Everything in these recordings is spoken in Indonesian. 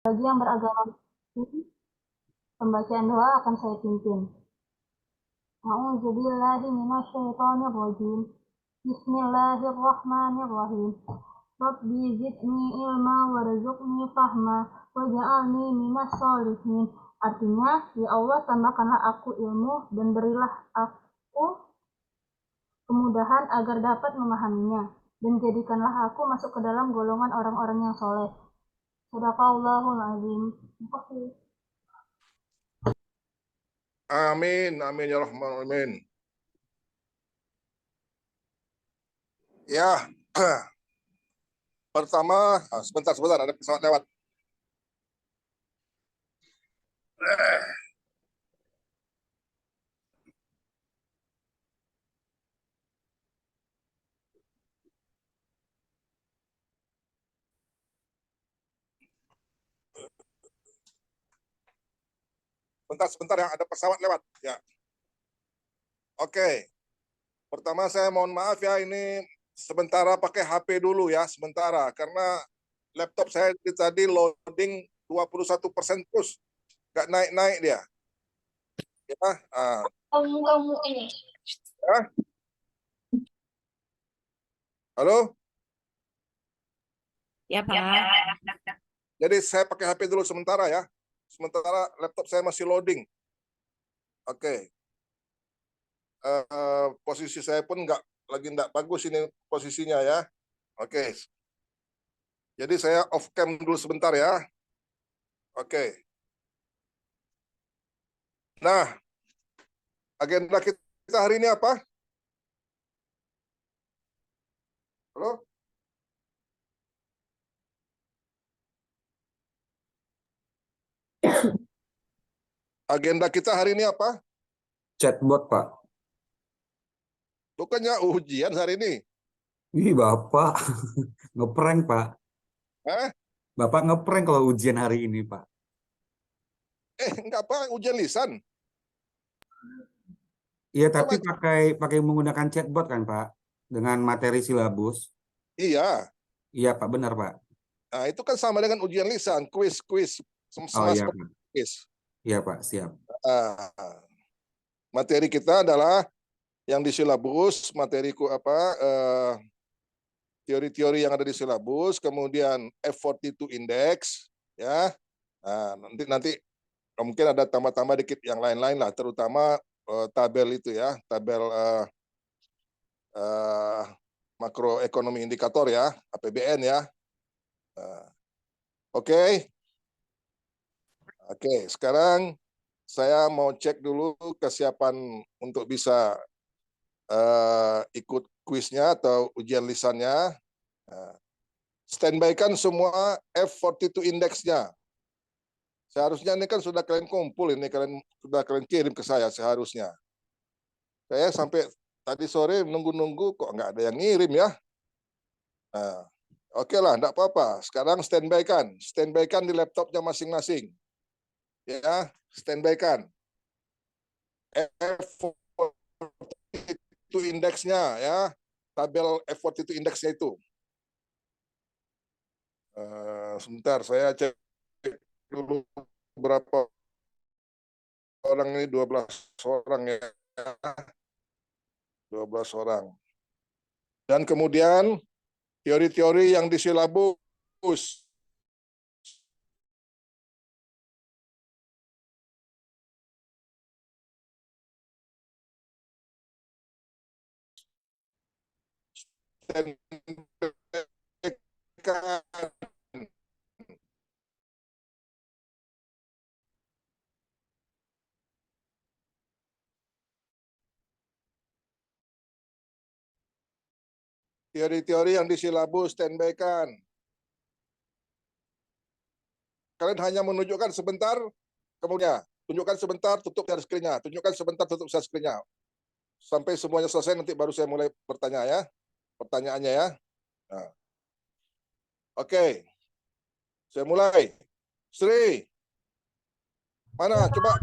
Bagi yang beragama Muslim, pembacaan doa akan saya pimpin. A'udzubillahi minasyaitonirrajim. Bismillahirrahmanirrahim. Rabbi zidni ilma warzuqni fahma waj'alni minas sholihin. Artinya, ya Allah tambahkanlah aku ilmu dan berilah aku kemudahan agar dapat memahaminya, dan jadikanlah aku masuk ke dalam golongan orang-orang yang soleh. Shadaqallahul azim. Terima kasih. Amin, amin ya rahman amin. Ya, pertama, sebentar ada pesawat lewat. Sebentar ya, ada pesawat lewat. Ya, oke. Pertama saya mohon maaf ya, ini sementara pakai HP dulu ya, sementara karena laptop saya tadi loading 21% terus, nggak naik-naik dia. Ya, Kamu ini. ya. Halo? Ya, Pak. Jadi saya pakai HP dulu sementara ya. Sementara laptop saya masih loading. Oke. Posisi saya pun nggak bagus ini posisinya ya. Oke. Jadi saya off cam dulu sebentar ya. Oke. Nah, agenda kita hari ini apa? Halo? Agenda kita hari ini apa? Chatbot, Pak. Bukannya ujian hari ini. Ih, Bapak. Ngeprank, Pak. Hah? Bapak ngeprank kalau ujian hari ini, Pak. Enggak apa, ujian lisan. Iya, tapi Coba. pakai menggunakan chatbot kan, Pak? Dengan materi silabus. Iya. Iya, Pak, benar, Pak. Nah, itu kan sama dengan ujian lisan, kuis. Oh Sama iya, seperti Pak. kuis. Iya, Pak, siap. Materi kita adalah yang di silabus, materiku apa, teori-teori yang ada di silabus, kemudian F42 index, ya. Nah, nanti mungkin ada tambah-tambah dikit yang lain-lain lah, terutama tabel itu ya, tabel makroekonomi indikator ya, APBN ya. Oke. Oke, sekarang saya mau cek dulu kesiapan untuk bisa ikut kuisnya atau ujian lisannya. Standby kan semua F42 indeksnya. Seharusnya ini kan sudah kalian kumpul, ini sudah kalian kirim ke saya seharusnya. Saya sampai tadi sore nunggu-nunggu kok nggak ada yang ngirim ya. Nah, oke lah, enggak apa-apa. Sekarang standby kan di laptopnya masing-masing. Ya, standby kan. F42 indeksnya ya, tabel F42 indeksnya itu. Sebentar, saya cek dulu berapa orang ini, 12 orang ya. 12 orang. Dan kemudian teori-teori yang disilabus. Teori-teori yang disilabus, standby kan. Kalian hanya menunjukkan sebentar, kemudian tunjukkan sebentar, tutup share screen-nya. Tunjukkan sebentar, tutup share screen-nya. Sampai semuanya selesai, nanti baru saya mulai bertanya ya. Pertanyaannya ya. Nah. Oke. Saya mulai. Sri, mana? Coba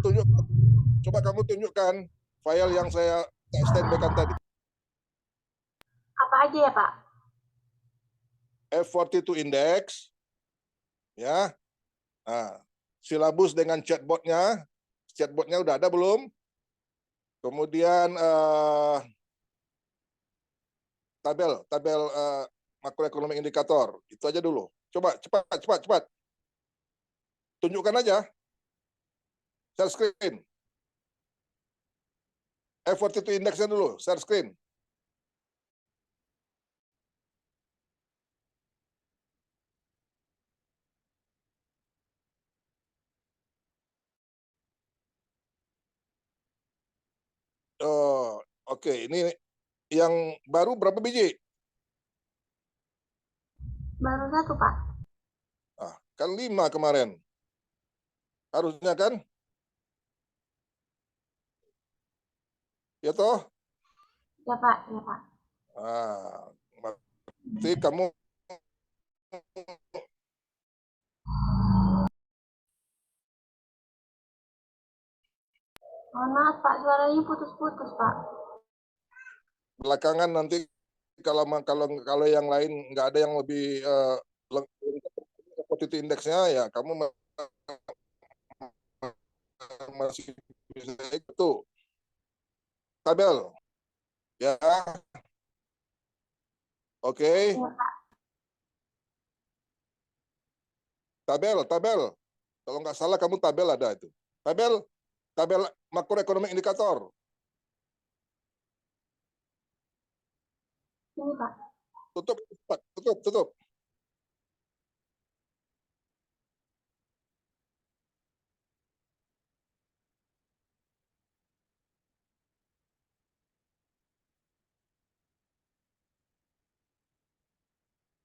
kamu tunjukkan file yang saya standby-kan tadi. Apa aja ya, Pak? F42 index, ya. Nah, silabus dengan chatbotnya udah ada belum? Kemudian tabel makroekonomi indikator, itu aja dulu. Coba cepat. Tunjukkan aja. Share screen. F42 indeksnya dulu, share screen. Oh, oke. Ini yang baru berapa biji? Baru 1, Pak. Ah, kan 5 kemarin. Harusnya kan? Ya toh? Ya, Pak. Ya, Pak. Ah, berarti kamu Mohon maaf, Pak. Suaranya putus-putus, Pak. belakangan nanti kalau yang lain nggak ada yang lebih positif indeksnya, ya kamu masih bisa itu tabel, ya. Oke. Ya, Pak. Tabel. Kalau nggak salah kamu tabel ada itu. Tabel makroekonomi indikator. Ini, Pak. Tutup.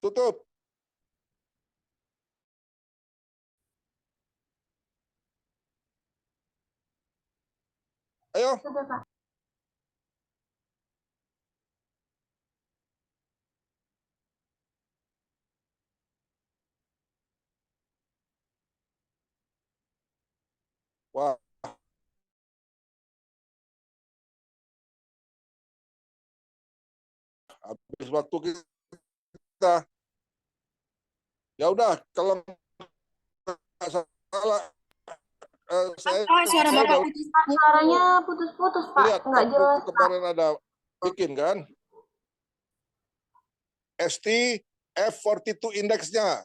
Tutup. Ayo. Sudah, Pak. Wah, habis waktu kita. Ya udah, kalau nggak salah saya Suara saya Bapak udah putus. Pak, suaranya putus-putus, Pak. lihat Nggak jelas, Pak. kemarin ada bikin kan ST F42 indeksnya.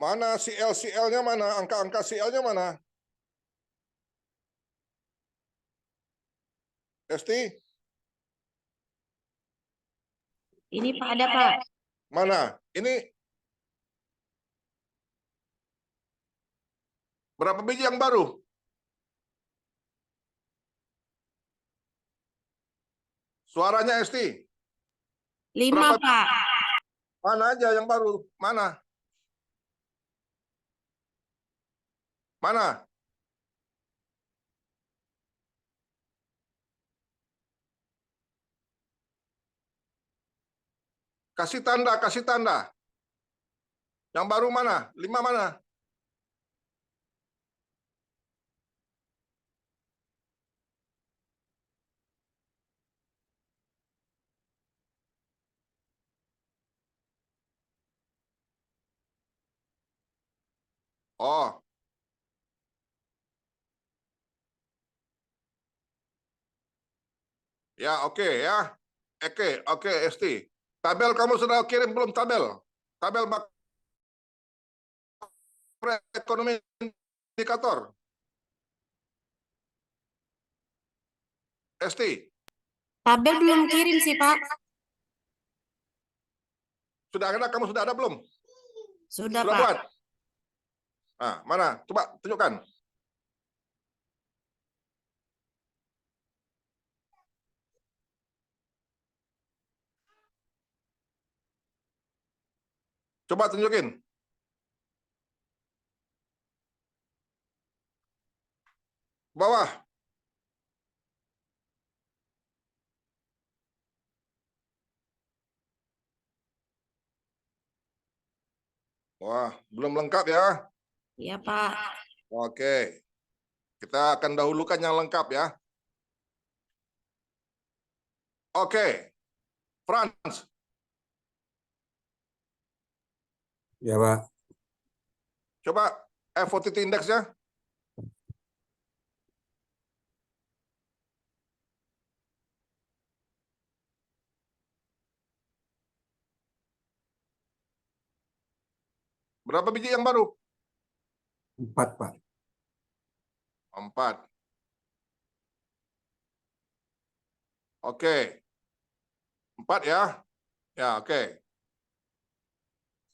Mana CL-nya mana? Angka-angka CL-nya mana? ST? Ini Pak ada Pak. Mana? Ini berapa biji yang baru? Suaranya ST? 5 Berapa? Pak. Mana aja yang baru? Mana? Mana? Kasih tanda. Yang baru mana? 5 mana? Oh, ya oke ya. Oke, ST. Tabel kamu sudah kirim belum tabel? Tabel makroekonomi indikator. ST. Tabel belum kirim sih Pak. Kamu sudah ada belum? Sudah Sudah Pak. buat? Nah, mana? Coba tunjukkan. Coba tunjukin. Bawah. Wah, belum lengkap ya? Iya, Pak. Oke. Kita akan dahulukan yang lengkap ya. Oke. Franz, Ya, Pak. coba F42 indeksnya. Berapa biji yang baru? 4, Pak. 4. Oke. 4 ya. Ya, oke.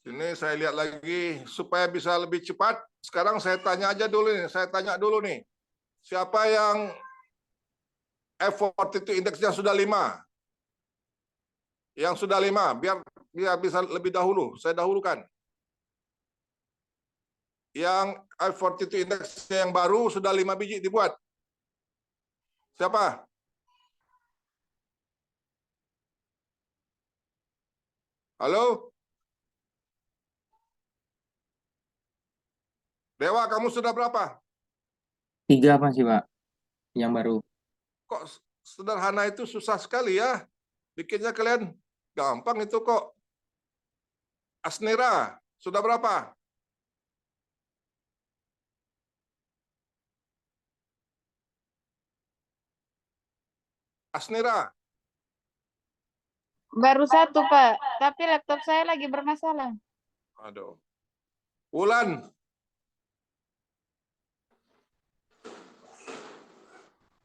Sini saya lihat lagi supaya bisa lebih cepat. Sekarang saya tanya aja dulu nih. Saya tanya dulu nih. Siapa yang F42 indeksnya sudah 5? Yang sudah 5, biar bisa lebih dahulu. Saya dahulukan. Yang F42 indeksnya yang baru sudah 5 biji dibuat. Siapa? Halo? Dewa, kamu sudah berapa? 3 masih, Pak. Yang baru. Kok sederhana itu susah sekali ya? Bikinnya kalian gampang itu kok. Asnira, sudah berapa? Asnira, Baru 1, Pak. Tapi laptop saya lagi bermasalah. aduh. Wulan,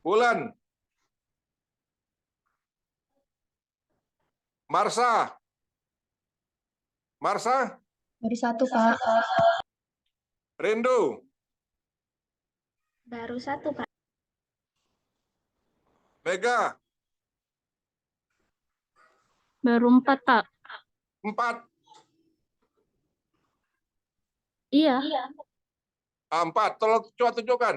Wulan, Marsa, Marsa, Baru 1, Pak. Rindu, Baru 1, Pak. Mega, Baru 4, Pak. 4. Iya. 4. Tolong coba tunjukkan.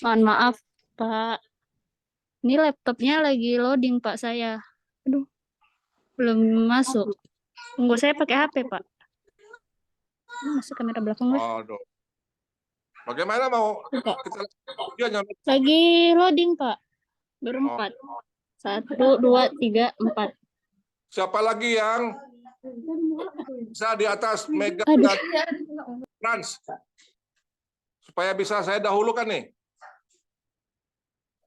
Mohon maaf, Pak. Ini laptopnya lagi loading, Pak, saya. Aduh, belum masuk. Tunggu, saya pakai HP, Pak. Ini masuk kamera belakang, Mas. Aduh. Bagaimana mau Buka. kita dia nyampe? Lagi loading, Pak. Baru Oh. 4. 1, 2, 3, 4. Siapa lagi yang bisa di atas Mega Aduh. dan Franz? Supaya bisa saya dahulukan nih.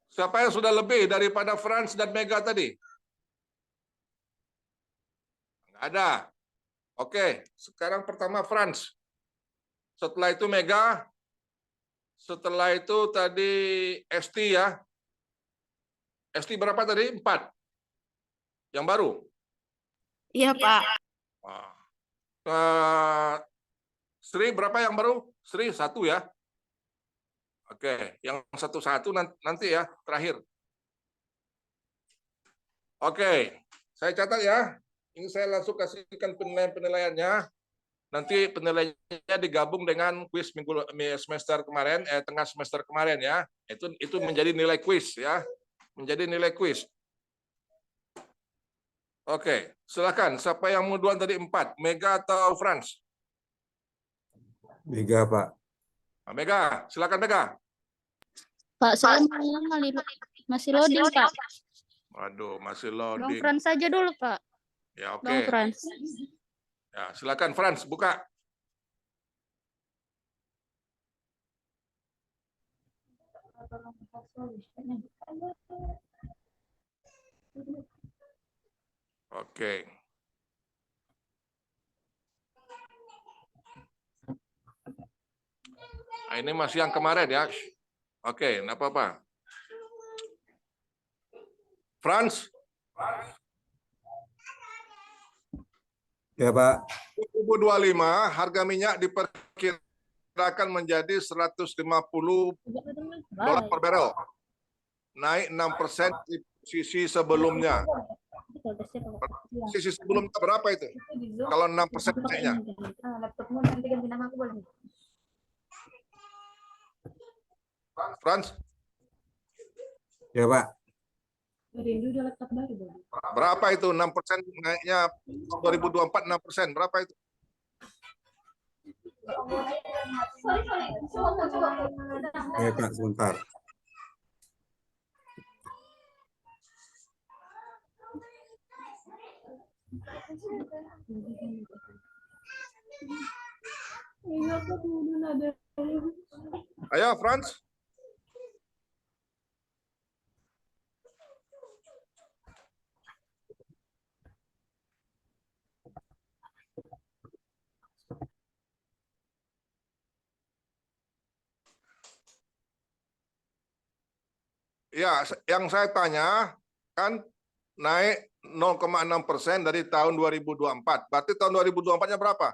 Siapa yang sudah lebih daripada Franz dan Mega tadi? Nggak ada. Oke, sekarang pertama Franz. Setelah itu Mega. Setelah itu tadi ST ya. ST berapa tadi? 4. Yang baru? Iya, Pak. Sri berapa yang baru? Sri 1 ya. Oke, yang 1 nanti ya, terakhir. Oke, saya catat ya. Ini saya langsung kasihkan penilaiannya. Nanti penilaiannya digabung dengan kuis semester kemarin, tengah semester kemarin ya. Itu menjadi nilai kuis ya. Menjadi nilai kuis. Oke, silakan. Siapa yang mau duluan tadi 4? Mega atau Franz? Mega, Pak. Mega, silakan Mega. Pak, saya masih loading, Pak. Waduh, masih Bang loading. Frans saja dulu, Pak. Ya, oke. Bang Frans. Ya, silakan Franz, buka. Oke. Nah, ini masih yang kemarin ya. Oke, enggak apa-apa. Franz, Ya, Pak. 2025 harga minyak diperkirakan menjadi $150 per barrel. Naik 6% di sisi sebelumnya. Sisi sebelumnya berapa itu? Kalau 6% naiknya. Franz, Ya, Pak. Berapa itu 6% naiknya 2024 6%? Berapa itu? Kak, sebentar. Ayo, Franz. Ya, yang saya tanya kan naik 0,6% dari tahun 2024. Berarti tahun 2024-nya berapa?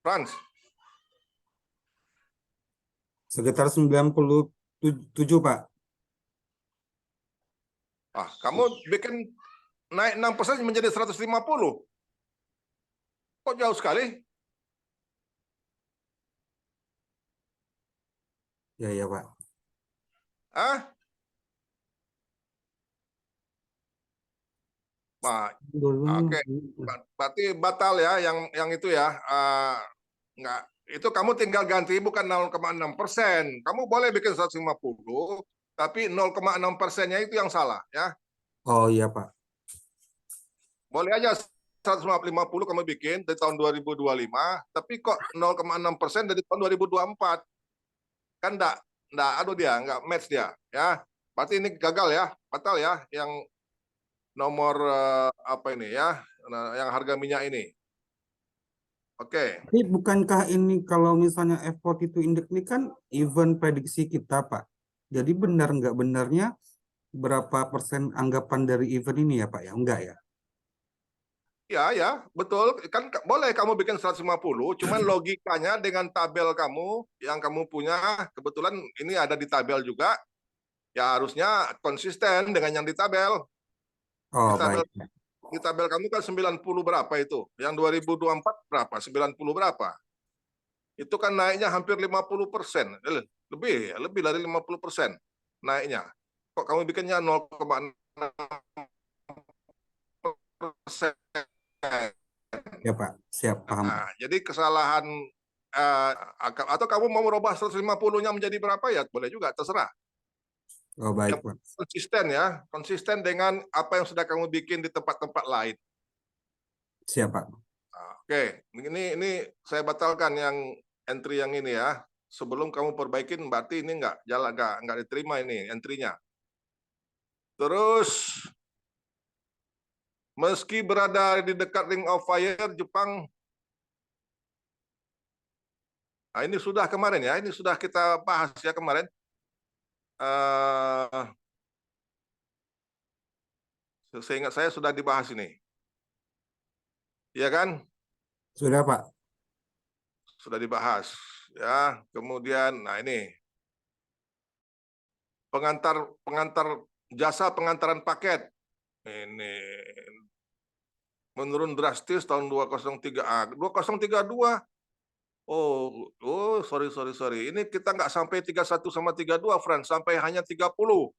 Franz, Sekitar 97, Pak. kamu bikin naik 6% menjadi 150. Kok jauh sekali? Ya, Pak. Ah? Nah, oke. Berarti batal ya yang itu ya. Enggak. Itu kamu tinggal ganti bukan 0,6%. Kamu boleh bikin 150, tapi 0,6%-nya itu yang salah ya. Oh iya, Pak. Boleh aja 150 kamu bikin dari tahun 2025, tapi kok 0,6% dari tahun 2024. Kan enggak aduh dia, enggak match dia ya. Berarti ini gagal ya, batal ya yang nomor apa ini ya, yang harga minyak ini. Oke. Tapi bukankah ini kalau misalnya F42 Index ini kan event prediksi kita, Pak. Jadi benar nggak benarnya berapa persen anggapan dari event ini ya, Pak? Ya, enggak ya? Ya, betul. Kan boleh kamu bikin 150, cuman logikanya dengan tabel kamu yang kamu punya, kebetulan ini ada di tabel juga, ya harusnya konsisten dengan yang di tabel. Oh, baik. Di tabel kamu kan 90 berapa itu? Yang 2024 berapa? 90 berapa? Itu kan naiknya hampir 50%. Lebih dari 50% naiknya. Kok kamu bikinnya 0,6%? Ya, Pak. Siap, paham. Nah, jadi kesalahan atau kamu mau merubah 150-nya menjadi berapa ya? Boleh juga, terserah. Oh, baik, Yang Pak. konsisten ya, konsisten dengan apa yang sudah kamu bikin di tempat-tempat lain. Siap, Pak. Nah, oke, ini saya batalkan yang entry yang ini ya. Sebelum kamu perbaikin, berarti ini nggak jalan, nggak diterima ini entry-nya. Terus, meski berada di dekat Ring of Fire, Jepang. Nah, ini sudah kemarin ya, ini sudah kita bahas ya kemarin. Seingat saya sudah dibahas ini. Iya kan? Sudah, Pak. Sudah dibahas. Ya, kemudian, nah ini. Jasa pengantaran paket. Ini menurun drastis tahun 203. 2032. Sorry. Ini kita nggak sampai 31 sama 32, Franz. Sampai hanya 30.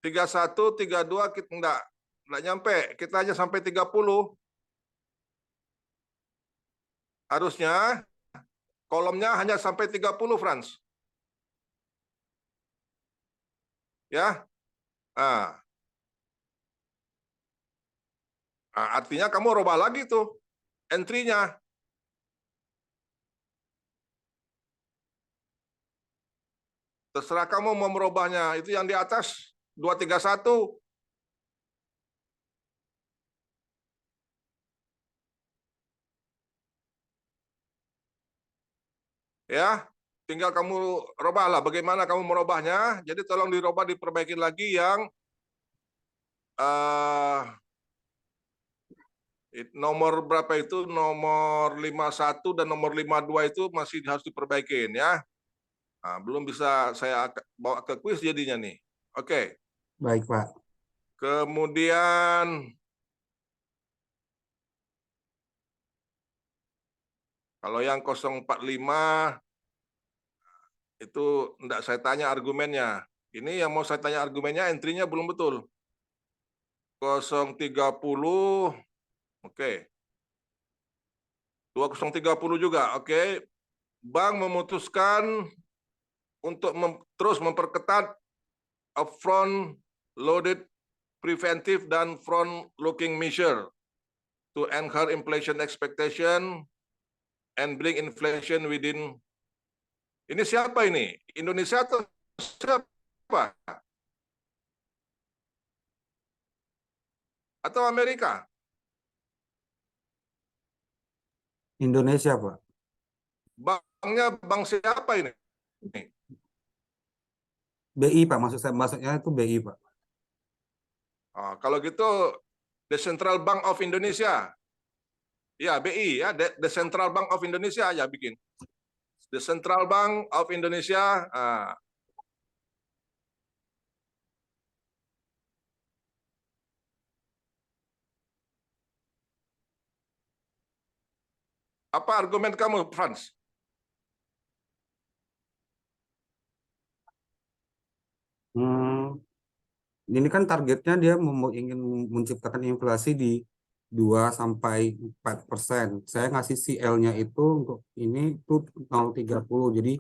31, 32 kita nggak nyampe. Kita hanya sampai 30. Harusnya kolomnya hanya sampai 30, Franz. Ya. Nah, artinya kamu rubah lagi tuh entry-nya. Terserah kamu mau merubahnya. Itu yang di atas 231. Ya, tinggal kamu robahlah. Bagaimana kamu merubahnya? Jadi tolong dirubah, diperbaiki lagi yang nomor berapa itu? Nomor 51 dan nomor 52 itu masih harus diperbaikin ya. Nah, belum bisa saya bawa ke kuis jadinya nih. Oke. Baik, Pak. Kemudian kalau yang 045 Itu enggak saya tanya argumennya. Ini yang mau saya tanya argumennya, entry-nya belum betul. 030, oke. 2030 juga, oke. Bank memutuskan untuk terus memperketat upfront loaded preventive dan front looking measure to anchor inflation expectation and bring inflation within. Ini siapa ini? Indonesia atau siapa? Atau Amerika? Indonesia, Pak. Banknya bank siapa ini? BI, Pak. Maksudnya itu BI, Pak. Kalau gitu The Central Bank of Indonesia. Ya, BI ya, The Central Bank of Indonesia ya bikin. The Central Bank of Indonesia. Apa argumen kamu, Franz? Ini kan targetnya dia ingin menciptakan inflasi di 2-4%. Saya ngasih CL-nya itu untuk ini itu 0,30. Jadi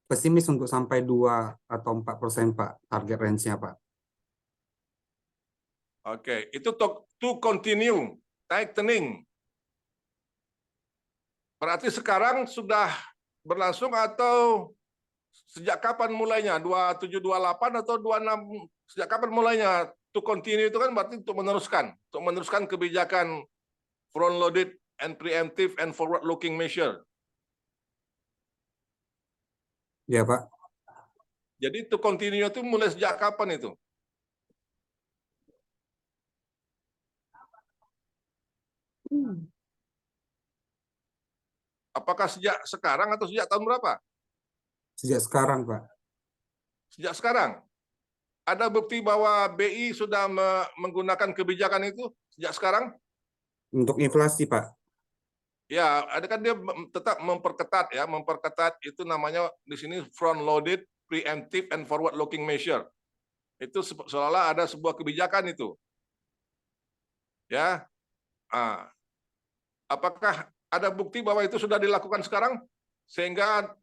pesimis untuk sampai 2 atau 4%, Pak. Target range-nya, Pak. Oke, itu to continue tightening. Berarti sekarang sudah berlangsung atau sejak kapan mulainya? 2728 atau 26? Sejak kapan mulainya? To continue itu kan berarti untuk meneruskan kebijakan front loaded and preemptive and forward looking measure. Ya, Pak. Jadi to continue itu mulai sejak kapan itu? Apakah sejak sekarang atau sejak tahun berapa? Sejak sekarang, Pak. Sejak sekarang. Ada bukti bahwa BI sudah menggunakan kebijakan itu sejak sekarang? Untuk inflasi, Pak. Ya, ada kan dia tetap memperketat ya, memperketat itu namanya di sini front loaded, preemptive and forward looking measure. Itu seolah-olah ada sebuah kebijakan itu. Ya. Apakah ada bukti bahwa itu sudah dilakukan sekarang sehingga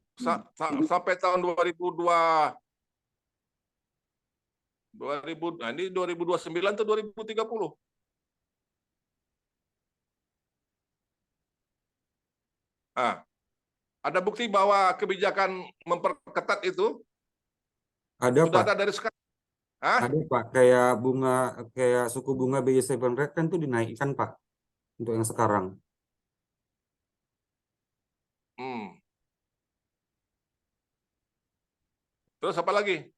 sampai tahun 2029 atau 2030? Ada bukti bahwa kebijakan memperketat itu Ada, sudah Pak. ada dari sekarang? Ada, Pak. Kayak suku bunga BI 7 rate kan itu dinaikkan, Pak. Untuk yang sekarang. Terus apa lagi?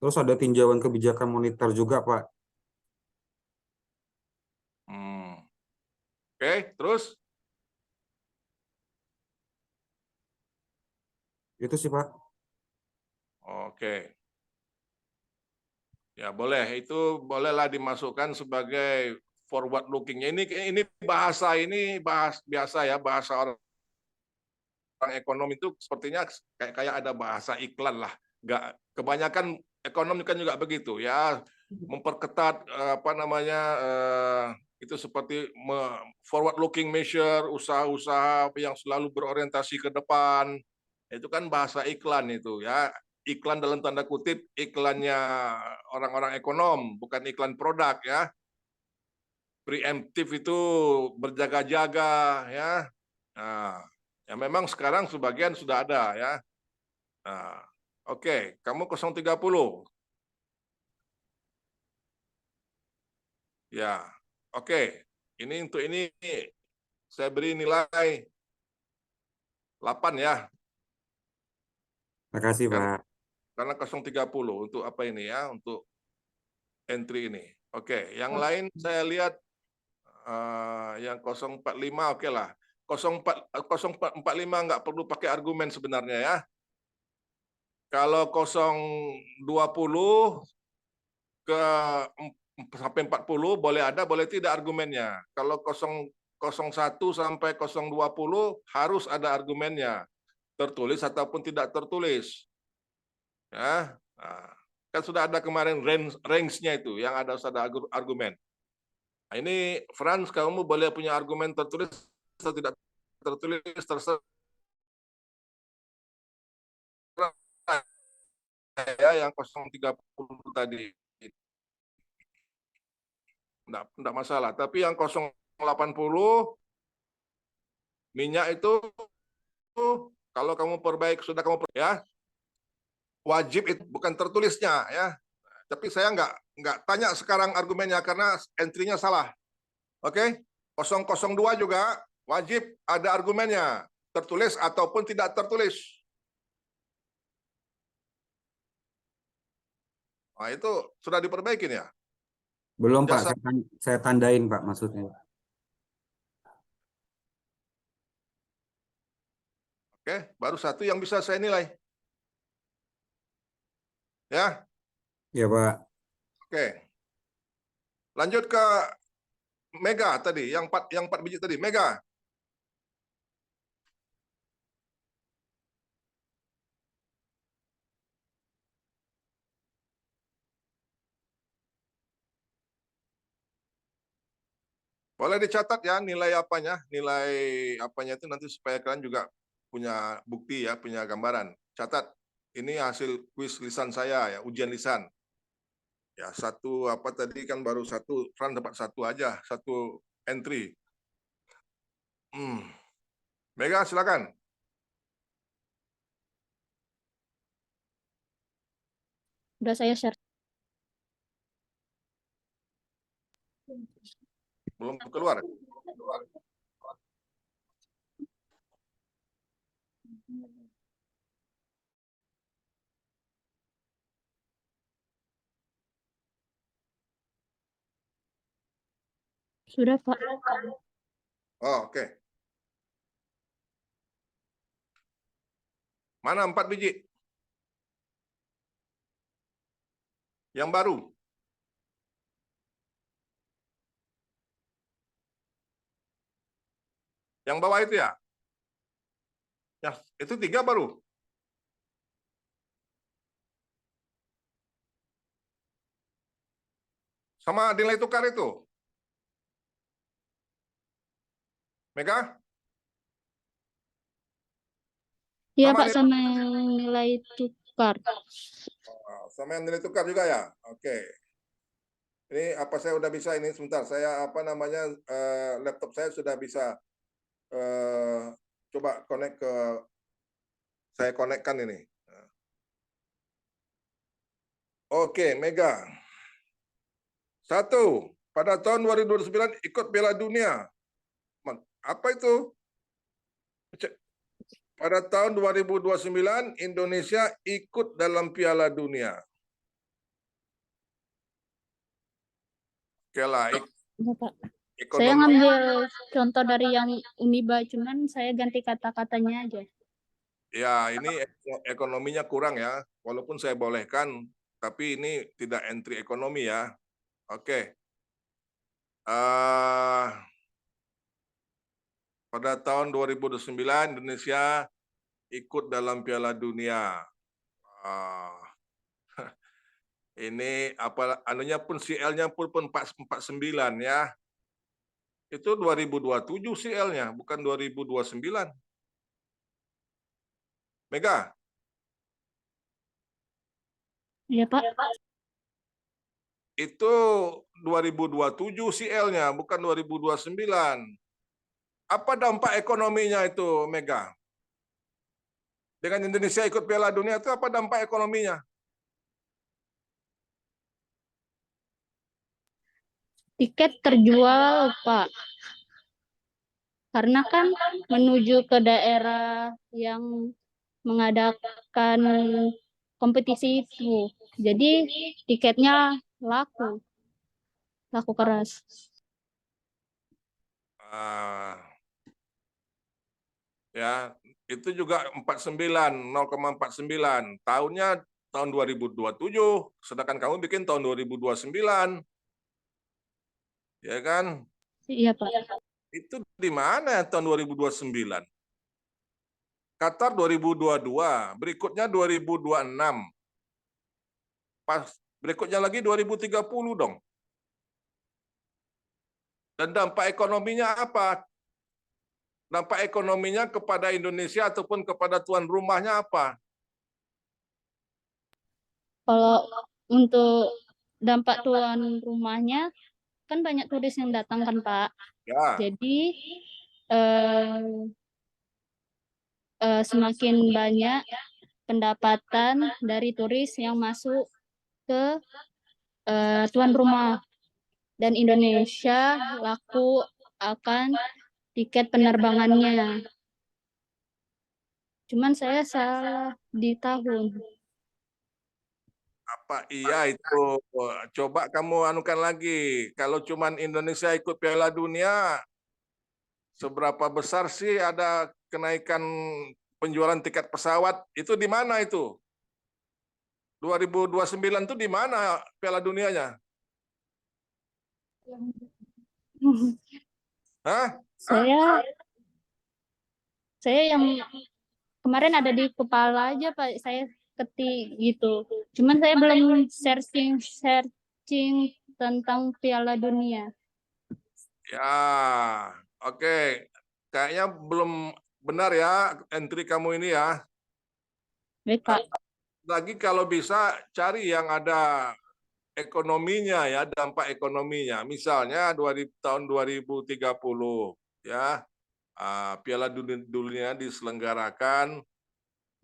Terus ada tinjauan kebijakan moneter juga, Pak. Oke, terus? Itu sih, Pak. Oke. Ya boleh, itu bolehlah dimasukkan sebagai forward looking-nya. Ini bahasa biasa ya, bahasa orang ekonom itu sepertinya kayak ada bahasa iklan lah. Nggak, kebanyakan ekonom kan juga begitu ya, memperketat itu seperti forward looking measure, usaha-usaha yang selalu berorientasi ke depan. Itu kan bahasa iklan itu ya. Iklan dalam tanda kutip, iklannya orang-orang ekonom, bukan iklan produk ya. Preemptif itu berjaga-jaga ya. Nah, ya memang sekarang sebagian sudah ada ya. Nah, oke, kamu 030. Ya, oke. Ini untuk ini saya beri nilai 8 ya. Terima kasih, Pak. Karena 030 untuk apa ini ya, untuk entry ini. Oke, yang lain saya lihat yang 045 oke lah. 045 nggak perlu pakai argumen sebenarnya ya. Kalau 020 ke sampai 40 boleh ada, boleh tidak argumennya. Kalau 01 sampai 020 harus ada argumennya. tertulis ataupun tidak tertulis. Ya, nah, kan sudah ada kemarin range-nya itu, yang ada argumen. Nah, ini Frans, kamu boleh punya argumen tertulis atau tidak tertulis, terserah ya, yang 030 tadi. Enggak masalah, tapi yang 080 minyak itu kalau kamu sudah kamu ya, wajib itu bukan tertulisnya ya. Tapi saya nggak tanya sekarang argumennya karena entry-nya salah. Oke? 002 juga wajib ada argumennya, tertulis ataupun tidak tertulis. Nah, itu sudah diperbaikin ya? Belum Pak, Jasa. saya tandain Pak maksudnya. Oke, baru satu yang bisa saya nilai. Ya? Ya Pak. Oke. Lanjut ke Mega tadi, yang 4 biji tadi. Mega. Boleh dicatat ya nilai apanya itu nanti supaya kalian juga punya bukti ya, punya gambaran. Catat, ini hasil kuis lisan saya ya, ujian lisan. Ya, satu apa tadi kan baru satu, Fran dapat satu aja, satu entry. Mega silakan. Udah saya share. Belum keluar. Sudah Pak. Oh, oke. Mana 4 biji? Yang baru. Yang bawah itu ya? Ya, itu 3 baru. Sama nilai tukar itu. Mega? Iya Sama Pak, nilai- sama nilai tukar. Sama yang nilai tukar juga ya? Oke. Ini apa saya udah bisa ini sebentar. Saya laptop saya sudah bisa coba connect ke saya konekkan ini. Oke, Mega. 1, pada tahun 2029 ikut Piala Dunia. Apa itu? Pada tahun 2029 Indonesia ikut dalam Piala Dunia. Oke lah, Iya, Pak. ekonomi. Saya ngambil contoh dari yang Uniba, cuman saya ganti kata-katanya aja. Ya, ini ekonominya kurang ya. Walaupun saya bolehkan, tapi ini tidak entry ekonomi ya. Oke. Pada tahun 2009 Indonesia ikut dalam Piala Dunia. Ini apa anunya pun CL-nya pun 449 ya. Itu 2027 CL-nya, bukan 2029. Mega? Iya, Pak. Itu 2027 CL-nya, bukan 2029. Apa dampak ekonominya itu, Mega? Dengan Indonesia ikut Piala Dunia itu apa dampak ekonominya? Tiket terjual, Pak. Karena kan menuju ke daerah yang mengadakan kompetisi itu. Jadi tiketnya laku keras. Ya, itu juga 0,49. Tahunnya tahun 2027, sedangkan kamu bikin tahun 2029. Ya kan? Iya, Pak. Itu di mana tahun 2029? Qatar 2022, berikutnya 2026. Pas berikutnya lagi 2030 dong. Dan dampak ekonominya apa? Dampak ekonominya kepada Indonesia ataupun kepada tuan rumahnya apa? Kalau untuk dampak tuan rumahnya, kan banyak turis yang datang kan, Pak. Ya, Jadi semakin banyak pendapatan dari turis yang masuk ke tuan rumah, dan Indonesia laku akan tiket penerbangannya. Cuman saya salah di tahun. apa iya itu? Coba kamu anukan lagi. Kalau cuman Indonesia ikut Piala Dunia, seberapa besar sih ada kenaikan penjualan tiket pesawat? Itu di mana itu? 2029 itu di mana Piala Dunianya? Hah? Saya yang kemarin ada di kepala aja, Pak. Saya ketik gitu. Cuman saya belum searching tentang Piala Dunia. Ya, oke. Kayaknya belum benar ya entry kamu ini ya. Baik, Pak. Lagi kalau bisa cari yang ada ekonominya ya, dampak ekonominya. Misalnya tahun 2030 ya, Piala Dunia diselenggarakan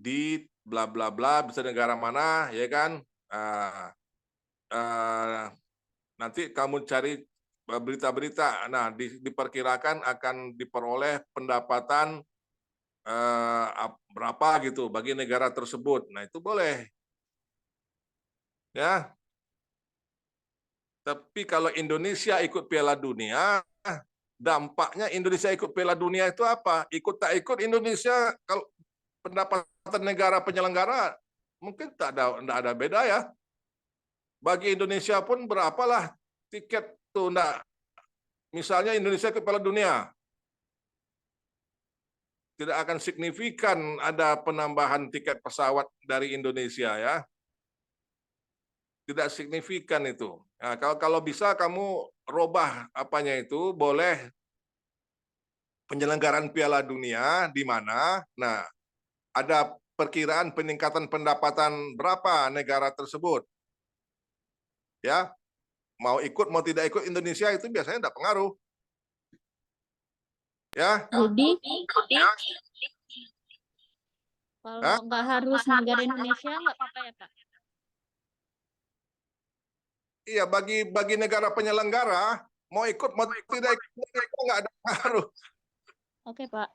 di bla bla bla, bisa negara mana ya kan? Nanti kamu cari berita-berita. Nah, diperkirakan akan diperoleh pendapatan berapa gitu bagi negara tersebut. Nah, itu boleh. Ya. Tapi kalau Indonesia ikut Piala Dunia, dampaknya Indonesia ikut Piala Dunia itu apa? Ikut tak ikut Indonesia, kalau pendapatan negara penyelenggara mungkin tidak ada beda ya. Bagi Indonesia pun berapalah tiket tuh, enggak. Misalnya Indonesia ikut Piala Dunia, tidak akan signifikan ada penambahan tiket pesawat dari Indonesia ya. Tidak signifikan itu. Nah, kalau bisa kamu robah apanya itu, boleh penyelenggaraan Piala Dunia di mana. Nah, ada perkiraan peningkatan pendapatan berapa negara tersebut. Ya, mau ikut mau tidak ikut Indonesia itu biasanya tidak pengaruh. Ya. Jadi Ya. kalau nggak harus negara Indonesia nggak apa-apa ya, Pak? Iya, bagi negara penyelenggara mau ikut mau tidak ikut nggak ada pengaruh. Oke, Pak.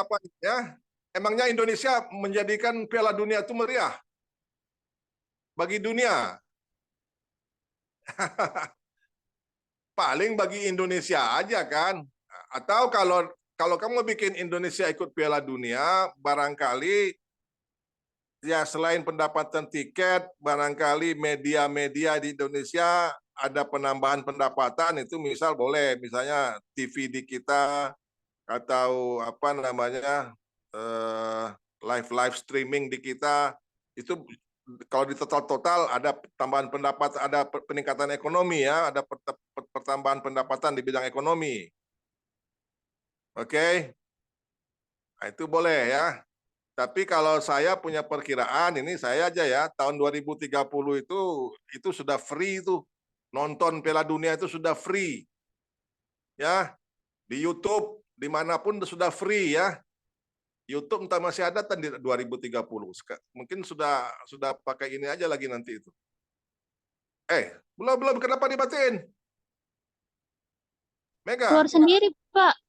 Apa ya? Emangnya Indonesia menjadikan Piala Dunia itu meriah bagi dunia? Paling bagi Indonesia aja kan? Atau kalau kamu bikin Indonesia ikut Piala Dunia, barangkali ya selain pendapatan tiket, barangkali media-media di Indonesia ada penambahan pendapatan itu, misal boleh, misalnya TV di kita atau apa namanya live streaming di kita itu, kalau di total ada tambahan pendapat, ada peningkatan ekonomi ya, ada pertambahan pendapatan di bidang ekonomi. Oke. Nah, itu boleh ya. Tapi kalau saya punya perkiraan, ini saya aja ya, tahun 2030 itu sudah free itu. Nonton Piala Dunia itu sudah free. Ya. Di YouTube dimanapun sudah free ya. YouTube entah masih ada di 2030. Mungkin sudah pakai ini aja lagi nanti itu. Belum kenapa dibatin? Mega. Keluar sendiri, Pak.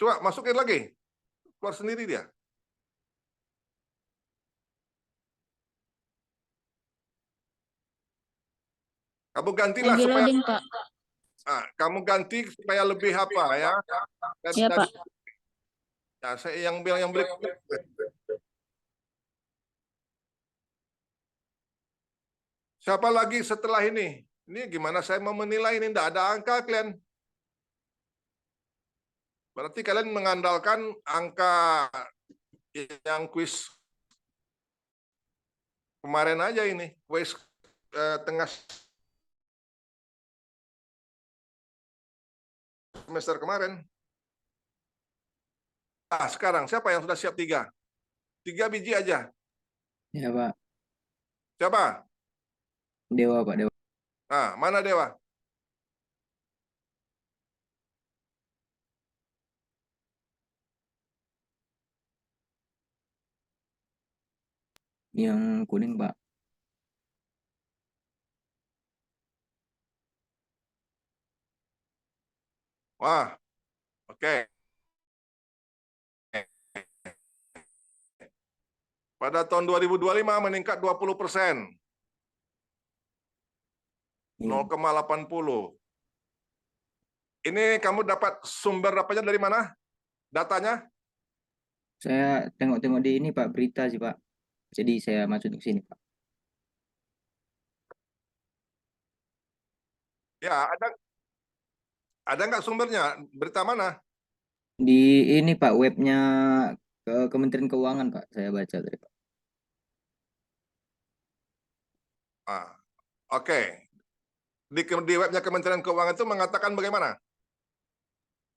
Coba masukin lagi. Keluar sendiri dia. Kamu gantilah Lagi supaya loading, Pak. kamu ganti supaya lebih apa ya? Iya, Pak. Ya, saya yang bilang yang berikutnya. Siapa lagi setelah ini? Ini gimana saya mau menilai ini? Tidak ada angka kalian. Berarti kalian mengandalkan angka yang kuis kemarin aja ini. Kuis tengah semester kemarin. Nah, sekarang siapa yang sudah siap 3? 3 biji aja. Ya, Pak. Siapa? Dewa, Pak, Dewa. Nah, mana Dewa? Yang kuning, Pak. Wah, oke. Pada tahun 2025 meningkat 20%. Iya. 0,80. Ini kamu dapat sumber dapatnya dari mana? Datanya? Saya tengok-tengok di ini, Pak, berita sih, Pak. Jadi saya masuk ke sini, Pak. Ya, ada nggak sumbernya? Berita mana? Di ini, Pak, webnya Kementerian Keuangan, Pak. Saya baca tadi, Pak. Ah, oke. Di webnya Kementerian Keuangan itu mengatakan bagaimana?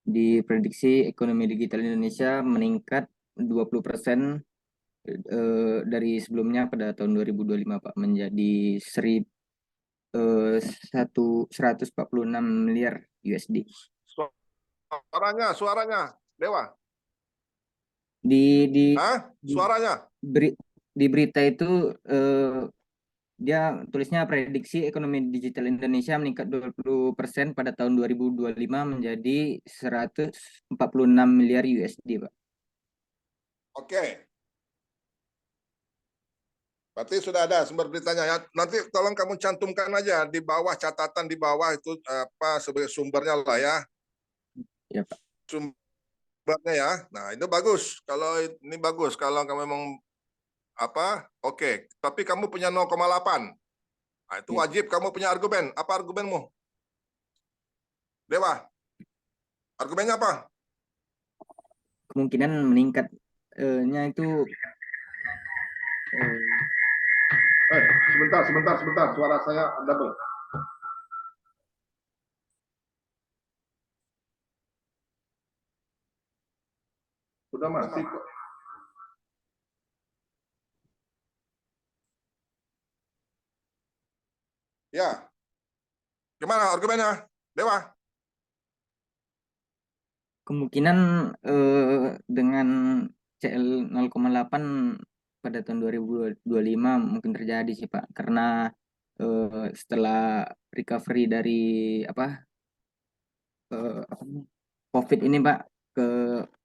Diprediksi ekonomi digital Indonesia meningkat 20% dari sebelumnya pada tahun 2025, Pak, menjadi 146 miliar USD. Suaranya, Dewa. Di Hah? Suaranya? di berita itu dia tulisnya prediksi ekonomi digital Indonesia meningkat 20% pada tahun 2025 menjadi 146 miliar USD, Pak. Oke. Berarti sudah ada sumber beritanya ya. Nanti tolong kamu cantumkan aja di bawah, catatan di bawah itu apa sebagai sumbernya lah ya. Ya, Pak. Sumbernya ya. Nah, itu bagus. Kalau ini bagus kalau kamu memang apa? Oke. Tapi kamu punya 0,8. Nah, itu Ya. wajib kamu punya argumen. Apa argumenmu? Dewa. Argumennya apa? Kemungkinan meningkatnya itu Sebentar. Suara saya double. Sudah masih kok. Ya. Gimana argumennya? Dewa. kemungkinan dengan CL 0,8 pada tahun 2025 mungkin terjadi sih, Pak, karena setelah recovery dari apa COVID ini, Pak, ke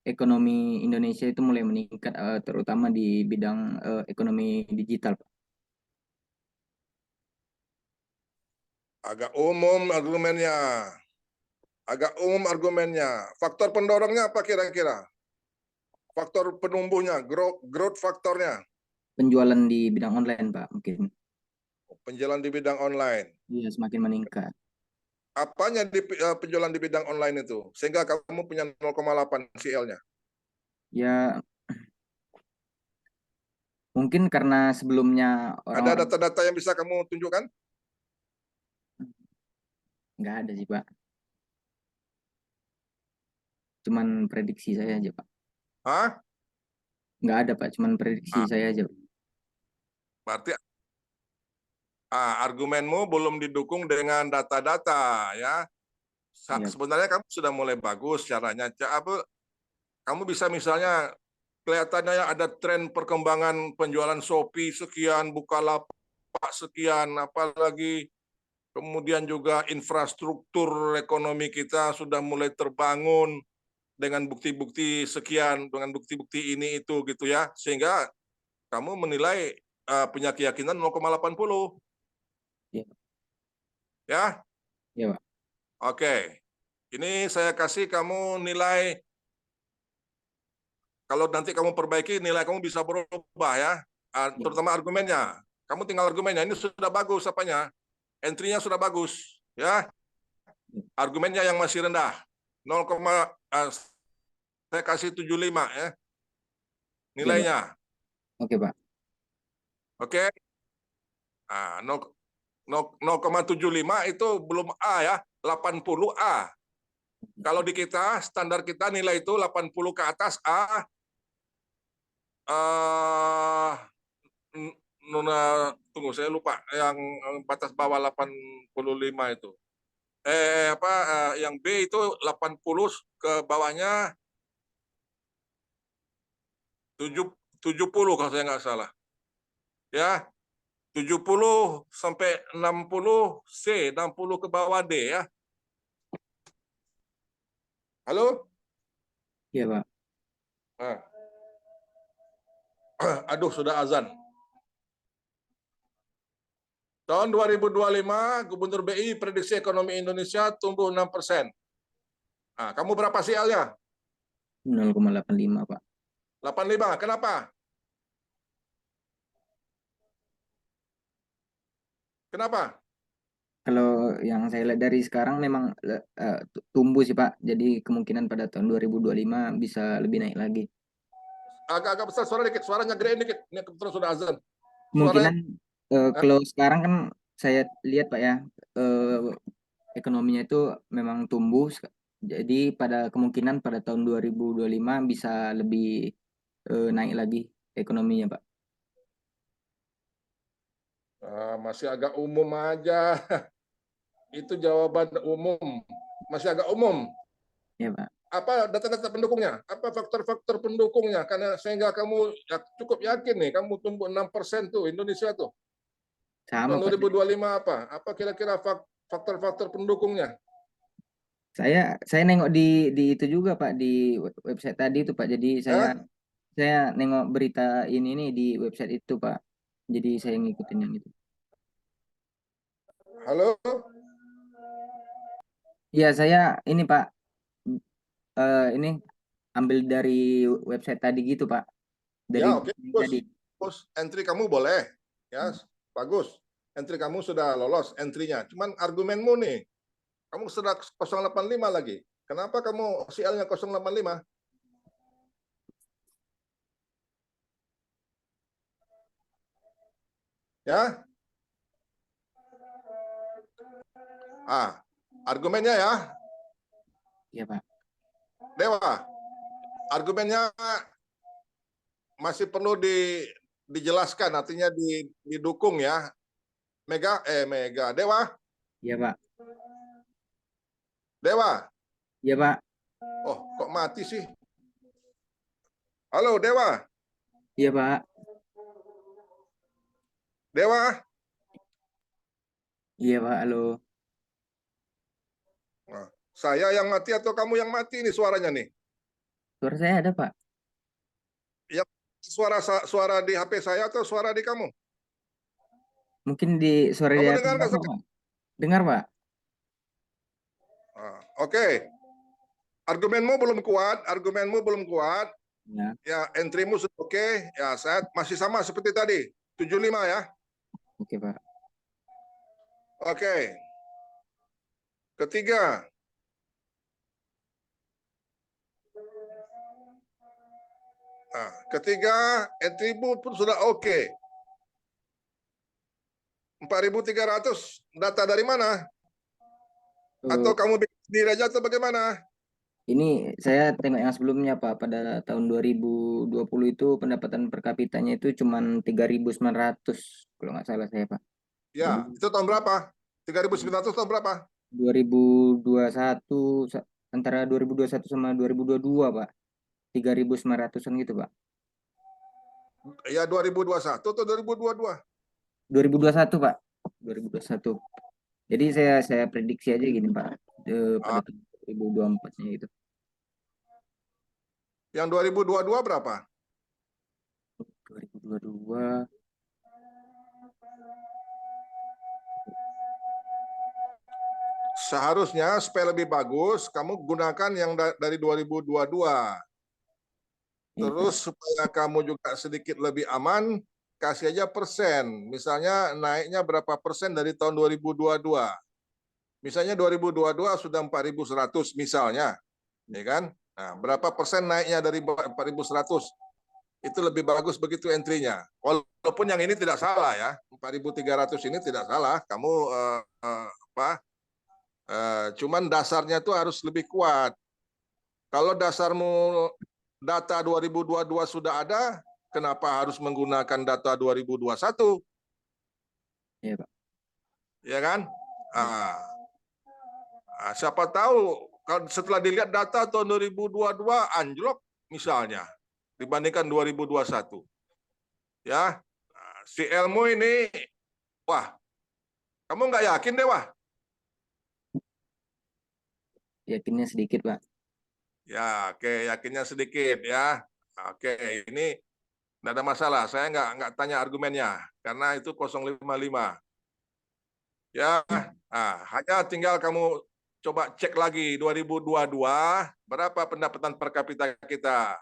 ekonomi Indonesia itu mulai meningkat, terutama di bidang ekonomi digital, Pak. Agak umum argumennya. Faktor pendorongnya apa kira-kira? Faktor penumbuhnya, growth faktornya. Penjualan di bidang online, Pak, mungkin. Penjualan di bidang online. Iya, semakin meningkat. Apanya di penjualan di bidang online itu? Sehingga kamu punya 0,8 CL-nya. Ya, mungkin karena sebelumnya Ada orang-orang data-data yang bisa kamu tunjukkan? nggak ada sih, Pak. Cuman prediksi saya aja, Pak. Hah? Nggak ada, Pak. Cuman prediksi saya aja, Pak. Berarti argumenmu belum didukung dengan data-data ya. Iya. Sebenarnya kamu sudah mulai bagus caranya. Kamu bisa misalnya kelihatannya ada tren perkembangan penjualan Shopee sekian, Bukalapak sekian, apalagi kemudian juga infrastruktur ekonomi kita sudah mulai terbangun dengan bukti-bukti sekian, dengan bukti-bukti ini itu gitu ya, sehingga kamu menilai punya keyakinan 0,80. Iya. Ya? Iya, Pak. Oke. Ini saya kasih kamu nilai. Kalau nanti kamu perbaiki, nilai kamu bisa berubah ya, terutama argumennya. Kamu tinggal argumennya. Ini sudah bagus apanya? Entry-nya sudah bagus, ya. Argumennya yang masih rendah. 0, saya kasih 75 ya. Nilainya. Oke, Pak. Oke. Nah, 0,75 itu belum A ya, 80 A. Kalau di kita, standar kita nilai itu 80 ke atas A. Tunggu, saya lupa yang batas bawah 85 itu. Yang B itu 80 ke bawahnya 70 kalau saya nggak salah. Ya. 70 sampai 60 C, 60 ke bawah D ya. Halo? Iya, Pak. Nah. Aduh, sudah azan. Tahun 2025, Gubernur BI prediksi ekonomi Indonesia tumbuh 6%. Nah, kamu berapa CL-nya? 0,85, Pak. 85, kenapa? Kenapa? Kalau yang saya lihat dari sekarang memang tumbuh sih, Pak. Jadi kemungkinan pada tahun 2025 bisa lebih naik lagi. Agak-agak besar suara dikit, suaranya gedein dikit. Ini kebetulan sudah azan. Kemungkinan kalau sekarang kan saya lihat, Pak, ya, ekonominya itu memang tumbuh. Jadi pada kemungkinan pada tahun 2025 bisa lebih naik lagi ekonominya, Pak. Masih agak umum aja. Itu jawaban umum. Masih agak umum. Ya, Pak. Apa data-data pendukungnya? Apa faktor-faktor pendukungnya? Karena sehingga kamu cukup yakin nih, kamu tumbuh 6% tuh Indonesia tuh. Sama, Tahun Pak. 2025 apa? Apa kira-kira faktor-faktor pendukungnya? Saya nengok di itu juga, Pak, di website tadi itu, Pak. Jadi saya nengok berita ini nih di website itu, Pak. Jadi saya ngikutin yang itu. Halo? Iya, saya ini, Pak. Ini ambil dari website tadi gitu, Pak. Dari Ya, oke. tadi. Bagus. Entry kamu boleh. Ya, bagus. Entry kamu sudah lolos entry-nya. Cuman argumenmu nih, kamu sudah 085 lagi. Kenapa kamu CL-nya 085? Ya. Argumennya ya. Iya, Pak. Dewa, argumennya masih perlu dijelaskan, artinya didukung ya. Mega, Dewa. Iya, Pak. Dewa. Iya, Pak. Oh, kok mati sih? Halo, Dewa. Iya, Pak. Dewa. Iya, Pak. Halo. Nah, saya yang mati atau kamu yang mati nih suaranya nih? Suara saya ada, Pak. Ya, suara di HP saya atau suara di kamu? Mungkin di suara Kamu dia dengar nggak, Pak? Dengar, Pak. Oke. Argumenmu belum kuat. Ya. Ya, entrymu sudah oke. Ya, saya masih sama seperti tadi. 75 ya. Oke, Pak. Oke. Ketiga. Nah, ketiga, entrymu pun sudah oke. 4.300 data dari mana? Atau kamu bikin sendiri aja atau bagaimana? Ini saya tengok yang sebelumnya, Pak. Pada tahun 2020 itu pendapatan per kapitanya itu cuma 3.900 kalau nggak salah saya, Pak. Ya, Jadi, itu tahun berapa? 3.900 tahun berapa? 2021, antara 2021 sama 2022, Pak. 3.900-an gitu, Pak. Ya, 2021 atau 2022? 2021, Pak. 2021. Jadi saya prediksi aja gini, Pak. Pada tahun 2024-nya itu. Yang 2022 berapa? 2022 seharusnya supaya lebih bagus kamu gunakan yang dari 2022. Terus supaya kamu juga sedikit lebih aman, kasih aja persen. Misalnya naiknya berapa persen dari tahun 2022. Misalnya 2022 sudah 4.100 misalnya, ya kan? Nah, berapa persen naiknya dari 4.100? Itu lebih bagus begitu entry-nya. Walaupun yang ini tidak salah ya, 4.300 ini tidak salah. Kamu cuman dasarnya itu harus lebih kuat. Kalau dasarmu data 2022 sudah ada, kenapa harus menggunakan data 2021? Iya, Pak. Ya kan? Siapa tahu kalau setelah dilihat data tahun 2022 anjlok misalnya dibandingkan 2021. Ya, si Elmo ini, wah, kamu nggak yakin deh, wah. Yakinnya sedikit, Pak. Ya, oke, yakinnya sedikit ya. Oke, ini nggak ada masalah. Saya nggak tanya argumennya karena itu 055. Ya, hanya tinggal kamu coba cek lagi 2022 berapa pendapatan per kapita kita.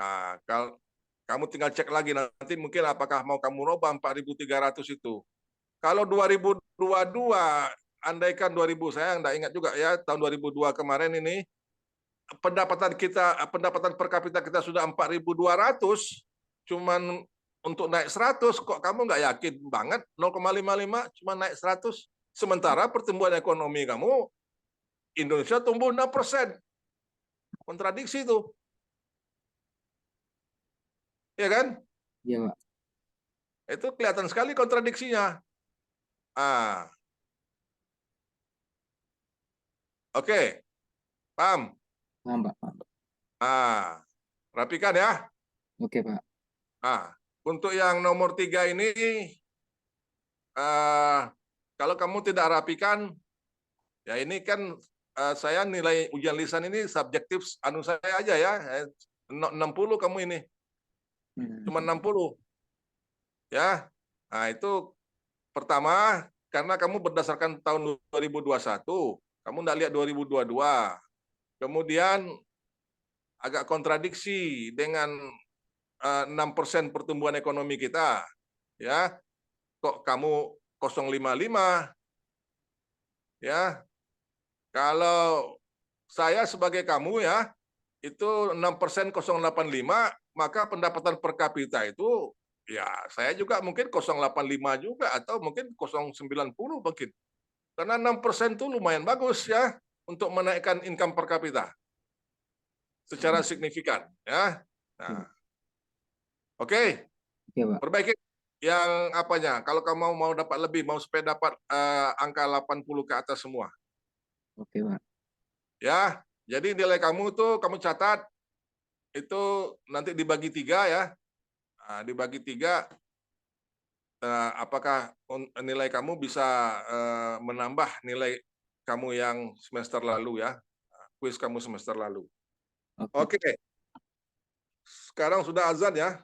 Nah, kalau kamu tinggal cek lagi nanti mungkin apakah mau kamu robah 4.300 itu. Kalau 2022, andaikan 2000, saya nggak ingat juga ya, tahun 2002 kemarin ini, pendapatan per kapita kita sudah 4.200, cuman untuk naik 100, kok kamu nggak yakin banget 0,55 cuma naik 100, sementara pertumbuhan ekonomi kamu Indonesia tumbuh 6%. Kontradiksi itu. Ya kan? Iya, Pak. Itu kelihatan sekali kontradiksinya. Oke. Paham? Paham, Pak. Rapikan ya. Oke, Pak. Untuk yang nomor 3 ini, kalau kamu tidak rapikan, ya ini kan saya nilai ujian lisan ini subjektif saya aja ya. 60 kamu ini. Cuma 60. Ya. Nah, itu pertama karena kamu berdasarkan tahun 2021, kamu enggak lihat 2022. Kemudian agak kontradiksi dengan 6% pertumbuhan ekonomi kita. Ya. Kok kamu 0,55? Ya. Kalau saya sebagai kamu ya, itu 6% 0,85, maka pendapatan per kapita itu ya saya juga mungkin 0,85 juga atau mungkin 0,90 mungkin. Karena 6% itu lumayan bagus ya untuk menaikkan income per kapita secara signifikan ya. Nah. Oke. Perbaiki yang apanya. Kalau kamu mau dapat lebih, mau supaya dapat angka 80 ke atas semua. Oke, Pak. Ya, jadi nilai kamu tuh kamu catat itu nanti dibagi 3 ya. Dibagi 3, apakah nilai kamu bisa menambah nilai kamu yang semester lalu ya, kuis kamu semester lalu. Oke. Sekarang sudah azan ya.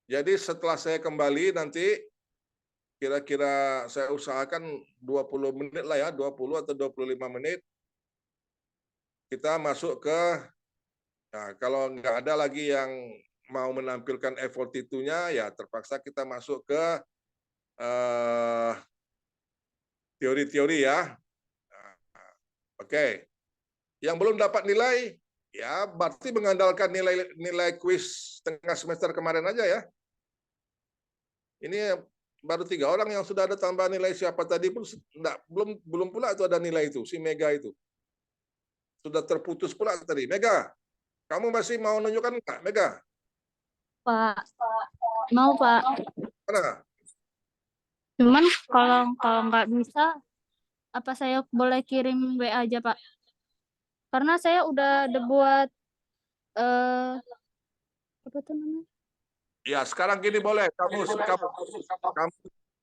Jadi setelah saya kembali nanti kira-kira saya usahakan 20 menit lah ya, 20 atau 25 menit. Kita masuk ke, nah kalau nggak ada lagi yang mau menampilkan F42-nya, ya terpaksa kita masuk ke teori-teori ya. Oke. Yang belum dapat nilai, ya berarti mengandalkan nilai kuis tengah semester kemarin aja ya. Ini baru 3 orang yang sudah ada tambahan nilai, siapa tadi pun belum pula itu ada nilai itu, si Mega itu. Sudah terputus pula tadi. Mega, kamu masih mau nunjukkan enggak, Mega? Pak, mau Pak. Mana? Cuman kalau nggak bisa, apa saya boleh kirim WA aja Pak? Karena saya udah buat apa tuh namanya? Ya sekarang gini boleh, kamu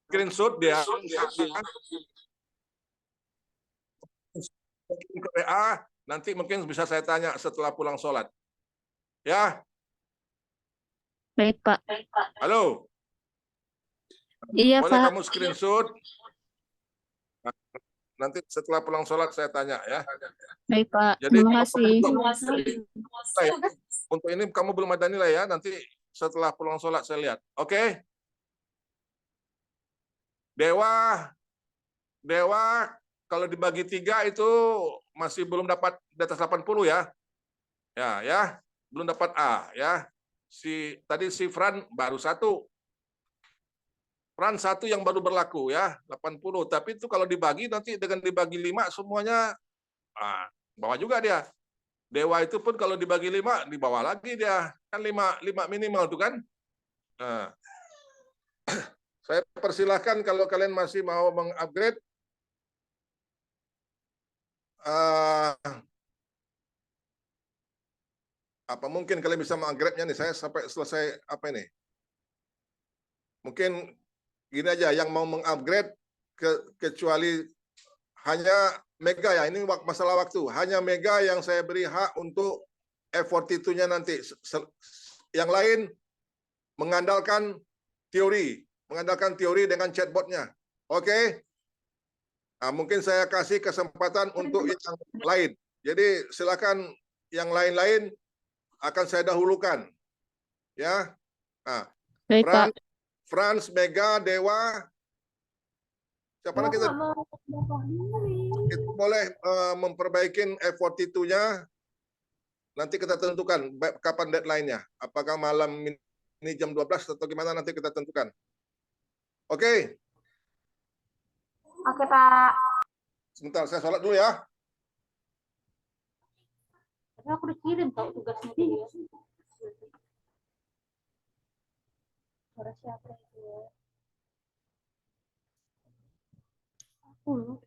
screenshot dia ke WA, nanti mungkin bisa saya tanya setelah pulang sholat. Ya. Baik Pak. Halo. Iya boleh Pak. Kamu screenshot. Nanti setelah pulang sholat saya tanya ya. Baik Pak. Jadi Terima kasih. nilai ya. Untuk ini kamu belum ada nilai ya. Nanti setelah pulang sholat saya lihat. Oke? Dewa kalau dibagi 3 itu masih belum dapat di atas 80 ya. Ya, belum dapat A ya. Tadi si Fran baru 1. Fran 1 yang baru berlaku ya, 80. Tapi itu kalau dibagi nanti dengan dibagi 5 semuanya bawah juga dia. Dewa itu pun kalau dibagi 5 di bawah lagi dia. Kan 5 minimal tuh kan. Nah, saya persilahkan kalau kalian masih mau mengupgrade apa mungkin kalian bisa mengupgrade-nya nih, saya sampai selesai apa ini. Mungkin gini aja, yang mau mengupgrade kecuali hanya Mega ya, ini masalah waktu. Hanya Mega yang saya beri hak untuk F42-nya nanti. Yang lain mengandalkan teori dengan chatbotnya. Oke? Nah, mungkin saya kasih kesempatan untuk yang lain. Jadi silakan yang lain-lain akan saya dahulukan. Ya. Nah, Baik, Pak. Frans, Mega, Dewa. Siapa lagi kita? Itu boleh memperbaiki F42-nya. Nanti kita tentukan kapan deadline-nya. Apakah malam ini jam 12 atau gimana nanti kita tentukan. Oke. Oke, Pak. Sebentar, saya sholat dulu ya. Karena aku udah kirim tahu tugasnya dia. Suara siapa itu ya? Aku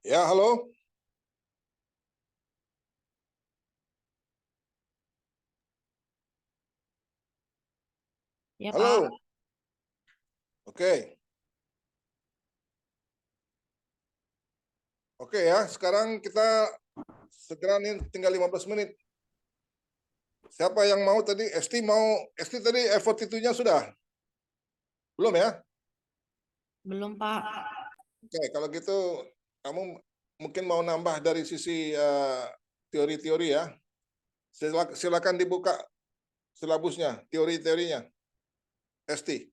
Ya, halo. Ya, Halo. Pak. Oke. Oke ya, sekarang kita segera nih tinggal 15 menit. Siapa yang mau tadi? Esti tadi effort itunya sudah? Belum ya? Belum, Pak. Oke, kalau gitu kamu mungkin mau nambah dari sisi teori-teori ya. Silakan dibuka silabusnya, teori-teorinya. Esti.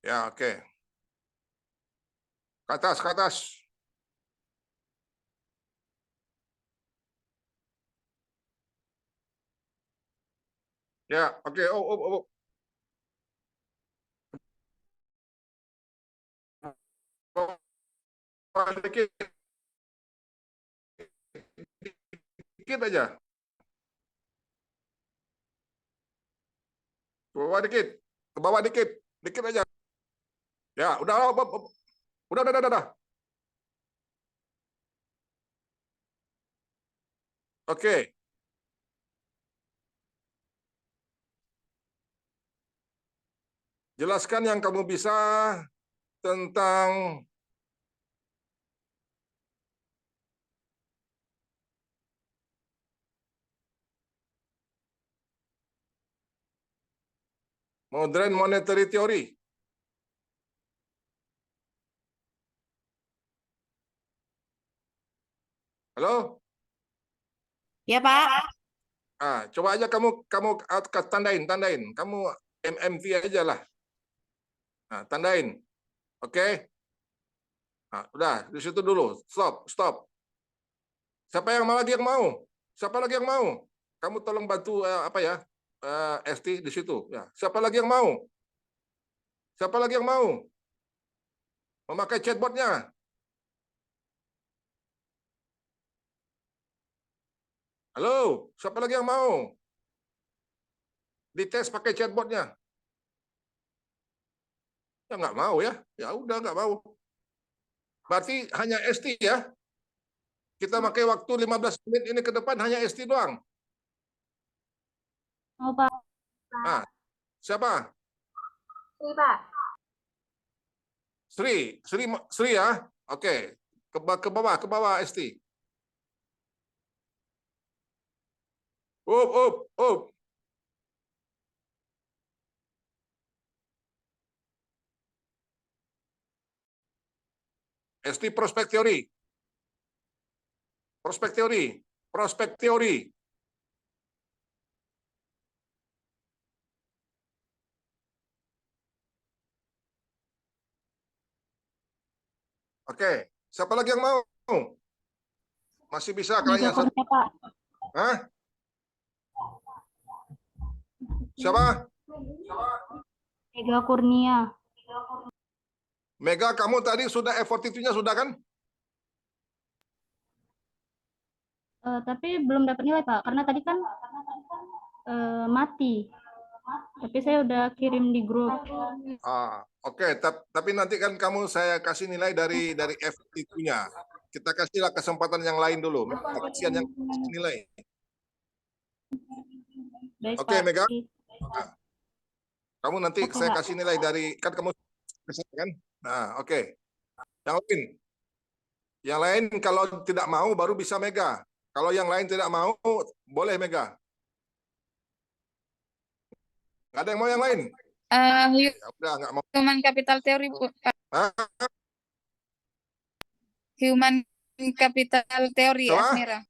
Ya, oke. Ke atas, ke atas. Ya, oke. Oh. Oh, dikit, dikit aja. Ke bawah dikit. Ke bawah dikit. Dikit aja. Ya, udah. Udah. Oke. Jelaskan yang kamu bisa tentang modern monetary theory. Halo? Ya, Pak. Coba aja kamu tandain. Kamu MMT aja lah. Tandain. Oke? Udah, di situ dulu. Stop. Siapa yang lagi yang mau? Siapa lagi yang mau? Kamu tolong bantu ST di situ. Ya. Siapa lagi yang mau? Siapa lagi yang mau? Memakai chatbotnya. Halo, siapa lagi yang mau? Dites pakai chatbotnya. Ya nggak mau ya. Ya udah nggak mau. Berarti hanya ST ya. Kita pakai waktu 15 menit ini ke depan hanya ST doang. Oh, Pak. Siapa? Sri, Pak. Sri ya. Oke. Ke bawah ST. Up. ST prospek teori. Oke. Siapa lagi yang mau? Masih bisa kalian Mega satu. Kurnia, Pak. Hah? Siapa? Mega Kurnia. Mega, kamu tadi sudah effort itunya sudah kan? Tapi belum dapat nilai, Pak. Karena tadi kan mati. Tapi saya udah kirim di grup. Oke. Tapi nanti kan saya kasih nilai dari effort itunya. Kita kasihlah kesempatan yang lain dulu. Kasihan yang kasih nilai. Baik, Oke, Pak. Mega. Kamu nanti Oke, saya Pak. kasih nilai dari kan kamu kan? Oke. Yang lain kalau tidak mau baru bisa Mega. Kalau yang lain tidak mau boleh Mega. Nggak ada yang mau yang lain? Ya udah nggak mau. Human capital theory, Bu. Hah? Human capital theory, Coba? Asmira.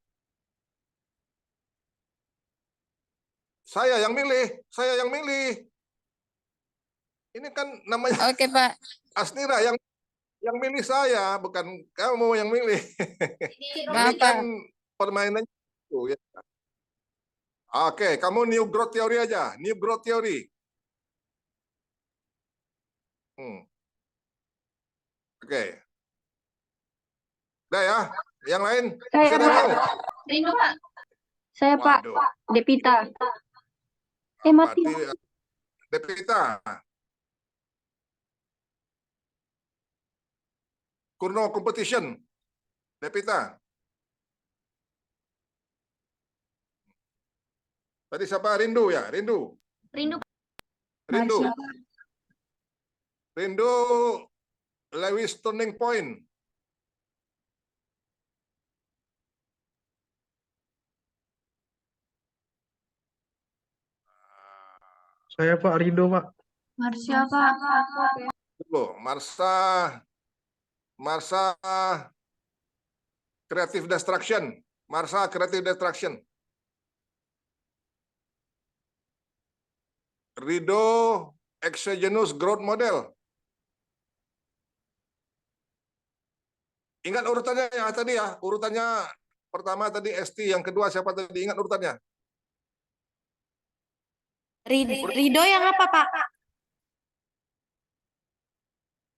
Saya yang milih. Ini kan namanya Oke, Pak. Asnira yang milih saya, bukan kamu yang milih. Maaf, Ini kan Pak. permainannya itu ya. Oke, kamu new growth theory aja, new growth theory. Oke. Udah ya, yang lain masih ada yang mau? Rindu, Pak. Saya Pak Waduh, Depita. Mati. berarti Devita. Kurno competition. Devita. Tadi siapa? Rindu ya? Rindu. Rindu. Rindu. Marsha. Rindu Lewis Turning Point. Saya Pak Rido, Pak. Marsha, Pak. Dulu, Marsha Creative Destruction. Marsha Creative Destruction. Rido Exogenous Growth Model. Ingat urutannya ya tadi ya, urutannya pertama tadi ST, yang kedua siapa tadi? Ingat urutannya. Rido yang apa, Pak?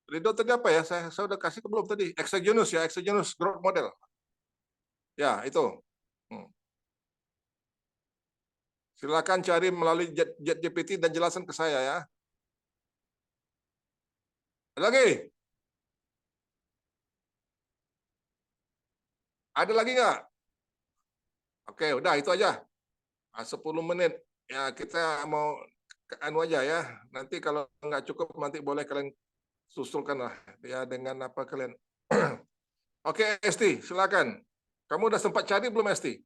Rido tadi apa ya? Saya udah kasih ke belum tadi? Exogenous ya, Exogenous Growth Model. Ya, itu. Silakan cari melalui ChatGPT dan jelaskan ke saya ya. Lagi? Ada lagi nggak? Oke, udah itu aja. 10 menit. Ya, kita mau anu aja ya. Nanti kalau nggak cukup, nanti boleh kalian susulkan lah ya dengan apa kalian. Oke, Esti, silakan. Kamu udah sempat cari belum, Esti?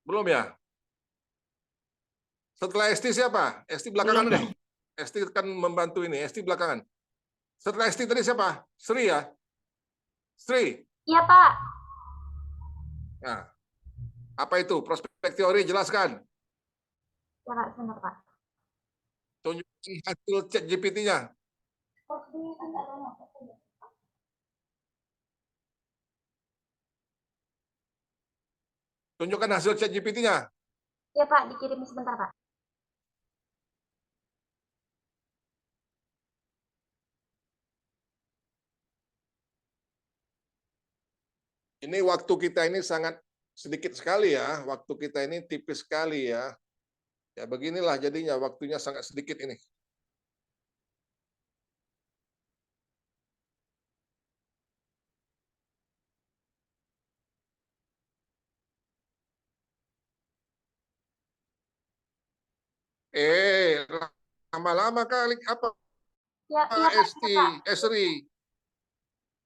Belum ya? Setelah Esti siapa? Esti belakangan deh. Esti kan membantu ini. Esti belakangan. Setelah Esti tadi siapa? Sri ya? Sri? Iya, Pak. Nah, apa itu? Prospek teori, jelaskan. Ya, Kak, sebentar, Pak. Tunjukin hasil chat GPT-nya. Tunjukkan hasil chat GPT-nya. Ya, Pak, dikirim sebentar, Pak. Ini waktu kita ini sangat sedikit sekali ya. Waktu kita ini tipis sekali ya. Ya beginilah jadinya, waktunya sangat sedikit ini. Lama-lama kali apa Ya, iya, Pak. Esti, Esri.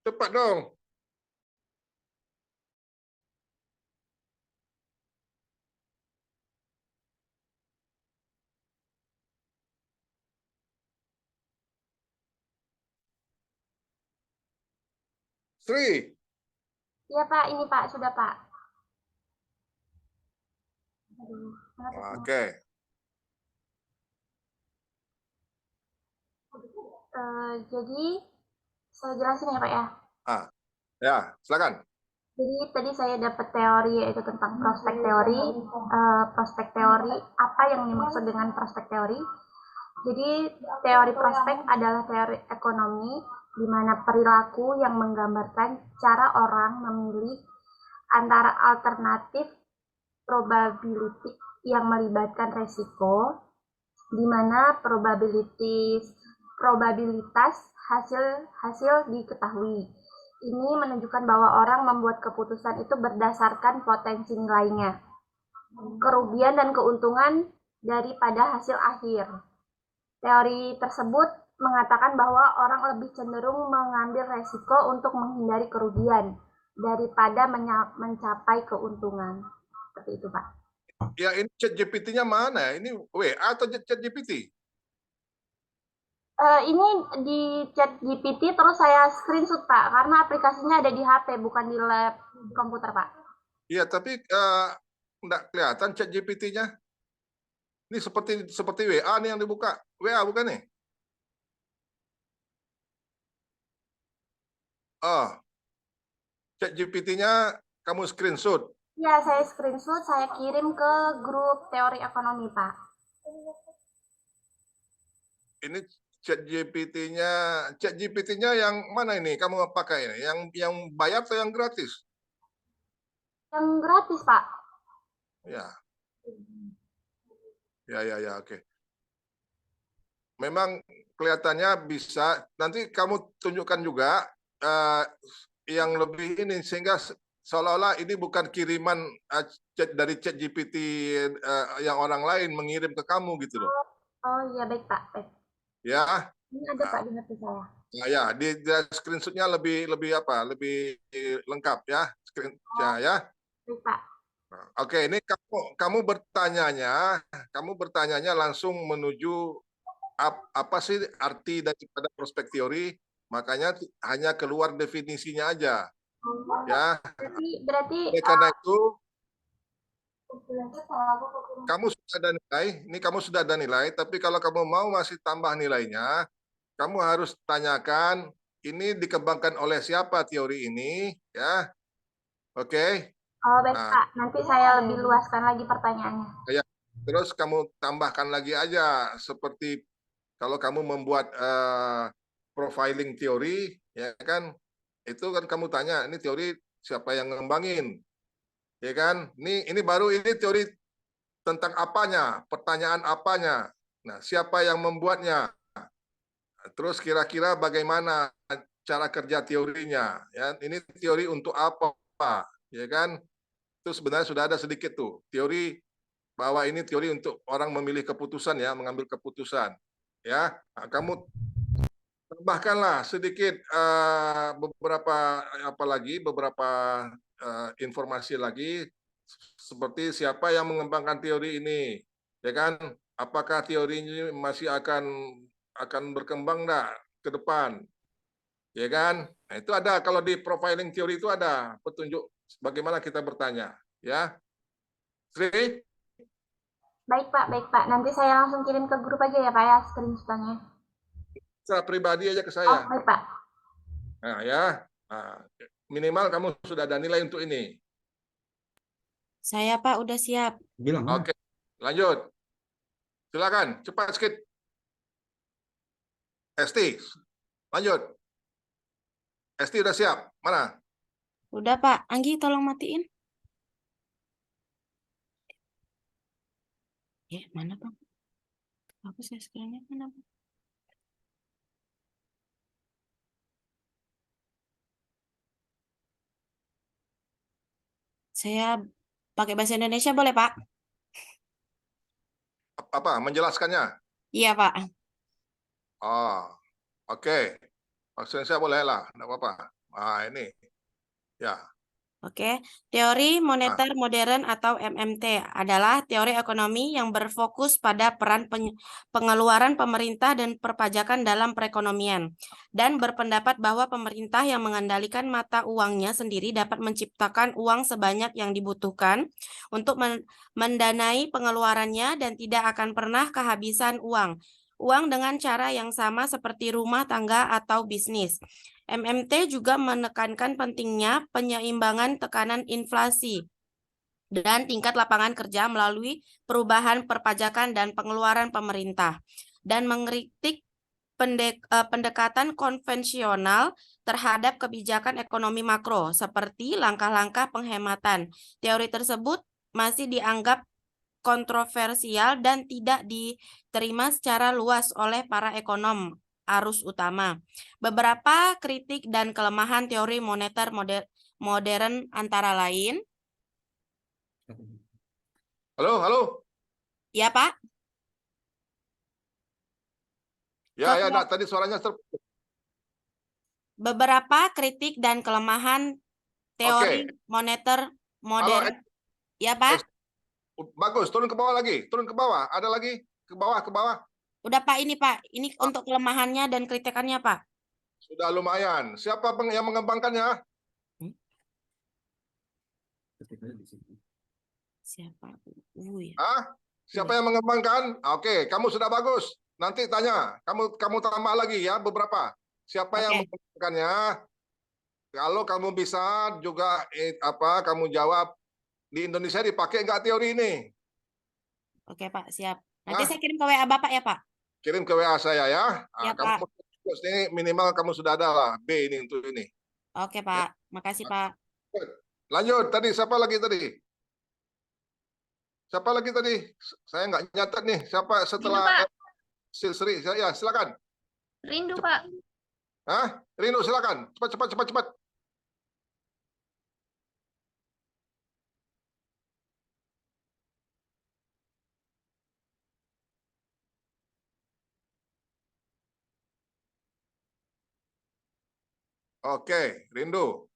Cepat dong. Sri. Iya, Pak. Ini, Pak. Sudah, Pak. Aduh, Oke. Jadi, saya jelasin ya, Pak ya. Ya, silakan. Jadi tadi saya dapat teori yaitu tentang prospek teori. Prospek teori, apa yang dimaksud dengan prospek teori? Jadi teori prospek adalah teori ekonomi di mana perilaku yang menggambarkan cara orang memilih antara alternatif probability yang melibatkan resiko, di mana probabilitas hasil diketahui. Ini menunjukkan bahwa orang membuat keputusan itu berdasarkan potensi nilainya, kerugian dan keuntungan daripada hasil akhir. Teori tersebut mengatakan bahwa orang lebih cenderung mengambil resiko untuk menghindari kerugian daripada mencapai keuntungan. Seperti itu, Pak. Ya, ini chat GPT-nya mana? Ini WA atau chat GPT? Ini di chat GPT terus saya screenshot, Pak, karena aplikasinya ada di HP bukan di lab komputer, Pak. Iya, tapi enggak kelihatan chat GPT-nya. Ini seperti WA nih yang dibuka. WA bukan nih? Chat GPT-nya kamu screenshot. Ya, saya screenshot, saya kirim ke grup teori ekonomi, Pak. Ini ChatGPT-nya yang mana ini? Kamu pakai ini? Yang bayar atau yang gratis? Yang gratis, Pak. Ya. Ya, oke. Memang kelihatannya bisa. Nanti kamu tunjukkan juga yang lebih ini sehingga seolah-olah ini bukan kiriman dari ChatGPT yang orang lain mengirim ke kamu gitu loh. Oh iya, baik, Pak. Baik. Ya. Ini ada, Pak, di HP saya. Nah, ya, di screenshotnya lebih lebih lengkap ya, ya. Baik, Pak. Oke, ini kamu bertanyanya langsung menuju apa sih arti daripada prospek teori, makanya hanya keluar definisinya aja, ya. Berarti Oleh karena itu kamu sudah ada nilai, tapi kalau kamu mau masih tambah nilainya, kamu harus tanyakan ini dikembangkan oleh siapa teori ini, ya. Oke. Oh, baik, Pak. Nanti saya lebih luaskan lagi pertanyaannya. Ya, terus kamu tambahkan lagi aja seperti kalau kamu membuat profiling teori, ya kan, itu kan kamu tanya ini teori siapa yang ngembangin, ya kan? Ini baru ini teori tentang apanya, pertanyaan apanya, nah siapa yang membuatnya, terus kira-kira bagaimana cara kerja teorinya, ya ini teori untuk apa, ya kan? Itu sebenarnya sudah ada sedikit tuh teori bahwa ini teori untuk orang memilih keputusan ya, mengambil keputusan. Ya, nah, kamu tambahkanlah sedikit beberapa informasi lagi seperti siapa yang mengembangkan teori ini, ya kan? Apakah teori ini masih akan berkembang enggak ke depan, ya kan? Nah, itu ada kalau di profiling teori itu ada petunjuk bagaimana kita bertanya, ya. Sri? Baik, Pak. Nanti saya langsung kirim ke grup aja ya, Pak, ya, screenshot-nya. Secara pribadi aja ke Oh, saya. baik, Pak. Nah, ya. Nah, minimal kamu sudah ada nilai untuk ini. Saya Pak udah siap. Bilang. Oke, lanjut. Silakan, cepat sedikit. Esti, lanjut. Esti udah siap. Mana? Udah Pak. Anggi tolong matiin. Ya, mana Bang? Apa saya screen-nya mana Bang? Saya pakai bahasa Indonesia boleh Pak? Apa? Menjelaskannya? Iya Pak. Oh, oke. Maksudnya saya boleh lah, enggak apa-apa. Nah, ini. Ya. Oke, teori moneter modern atau MMT adalah teori ekonomi yang berfokus pada peran pengeluaran pemerintah dan perpajakan dalam perekonomian dan berpendapat bahwa pemerintah yang mengendalikan mata uangnya sendiri dapat menciptakan uang sebanyak yang dibutuhkan untuk mendanai pengeluarannya dan tidak akan pernah kehabisan uang. Uang dengan cara yang sama seperti rumah tangga atau bisnis. MMT juga menekankan pentingnya penyeimbangan tekanan inflasi dan tingkat lapangan kerja melalui perubahan perpajakan dan pengeluaran pemerintah dan mengkritik pendekatan konvensional terhadap kebijakan ekonomi makro seperti langkah-langkah penghematan. Teori tersebut masih dianggap kontroversial dan tidak diterima secara luas oleh para ekonom arus utama. Beberapa kritik dan kelemahan teori moneter modern antara lain. Halo? Ya, Pak? Ya, nah, tadi suaranya beberapa kritik dan kelemahan teori moneter modern. Ya, Pak? Bagus, turun ke bawah lagi. Turun ke bawah. Ada lagi? Ke bawah. Udah, Pak, ini, Pak. Ini untuk kelemahannya dan kritikannya, Pak. Sudah lumayan. Siapa yang mengembangkannya? Siapa? Siapa yang mengembangkan? Oke, kamu sudah bagus. Nanti tanya. Kamu tambah lagi ya beberapa. Siapa yang mengembangkannya? Kalau kamu bisa juga kamu jawab di Indonesia dipakai nggak teori ini? Oke, Pak, siap. Nanti Hah? saya kirim ke WA Bapak ya, Pak. Kirim ke WA saya ya. Ya, Kamu Pak. ini minimal kamu sudah ada lah B ini untuk ini. Oke, Pak. Makasih, Pak. Lanjut, tadi siapa lagi tadi? Siapa lagi tadi? Saya nggak nyatet nih. Siapa setelah Pak. Silsri? Ya, silakan. Rindu, Pak. Hah? Rino, silakan. Cepat. Oke, Rindu.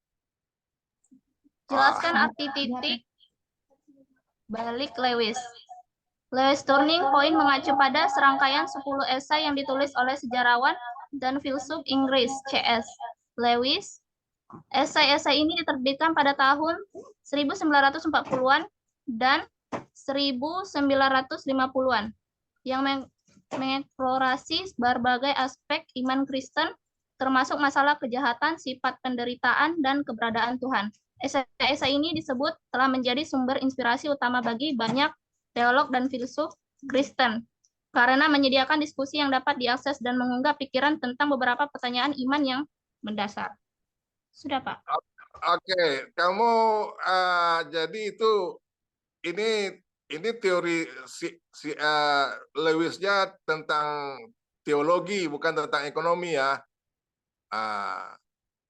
Jelaskan arti titik balik Lewis. Lewis turning point mengacu pada serangkaian 10 esai yang ditulis oleh sejarawan dan filsuf Inggris C.S. Lewis. Esai-esai ini diterbitkan pada tahun 1940-an dan 1950-an yang mengeksplorasi berbagai aspek iman Kristen, termasuk masalah kejahatan, sifat penderitaan, dan keberadaan Tuhan. Esai-esai ini disebut telah menjadi sumber inspirasi utama bagi banyak teolog dan filsuf Kristen karena menyediakan diskusi yang dapat diakses dan mengunggah pikiran tentang beberapa pertanyaan iman yang mendasar. Sudah, Pak. Oke, kamu jadi itu ini teori Lewisnya tentang teologi bukan tentang ekonomi ya.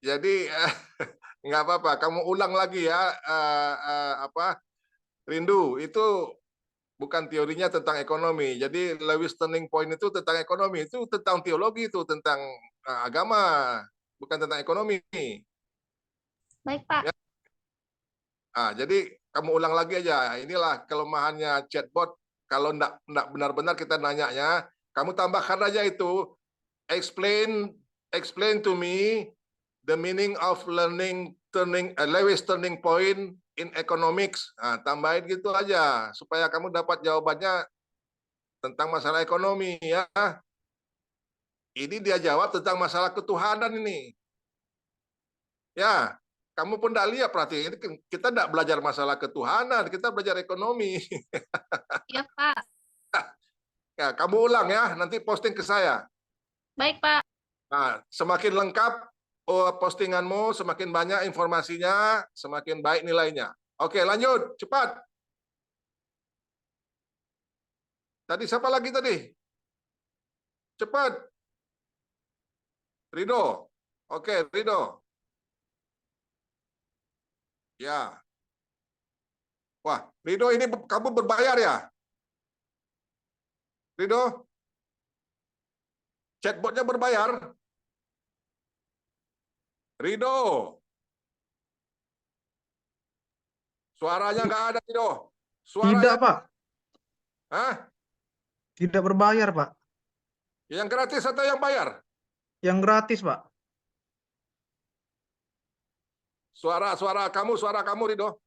Jadi nggak apa-apa, kamu ulang lagi ya Rindu itu bukan teorinya tentang ekonomi. Jadi Lewis turning point itu tentang ekonomi, itu tentang teologi, itu tentang agama, bukan tentang ekonomi. Baik, Pak. Ya. Jadi kamu ulang lagi aja. Inilah kelemahannya chatbot. Kalau enggak benar-benar kita nanyanya, kamu tambahkan aja itu. Explain to me the meaning of Lewis turning point in economics. Tambahin gitu aja supaya kamu dapat jawabannya tentang masalah ekonomi ya. Ini dia jawab tentang masalah ketuhanan ini. Ya, kamu pun tidak lihat berarti kita tidak belajar masalah ketuhanan, kita belajar ekonomi. Iya, Pak. Ya, kamu ulang ya, nanti posting ke saya. Baik, Pak. Nah, semakin lengkap postinganmu, semakin banyak informasinya, semakin baik nilainya. Oke, lanjut, cepat. Tadi siapa lagi tadi? Cepat. Rido. Oke, Rido. Ya. Wah, Rido ini kamu berbayar ya? Rido? Chatbotnya berbayar? Rido. Suaranya nggak ada, Rido. Suaranya... Tidak, Pak. Hah? Tidak berbayar, Pak. Yang gratis atau yang bayar? Yang gratis, Pak. Suara kamu, Rido.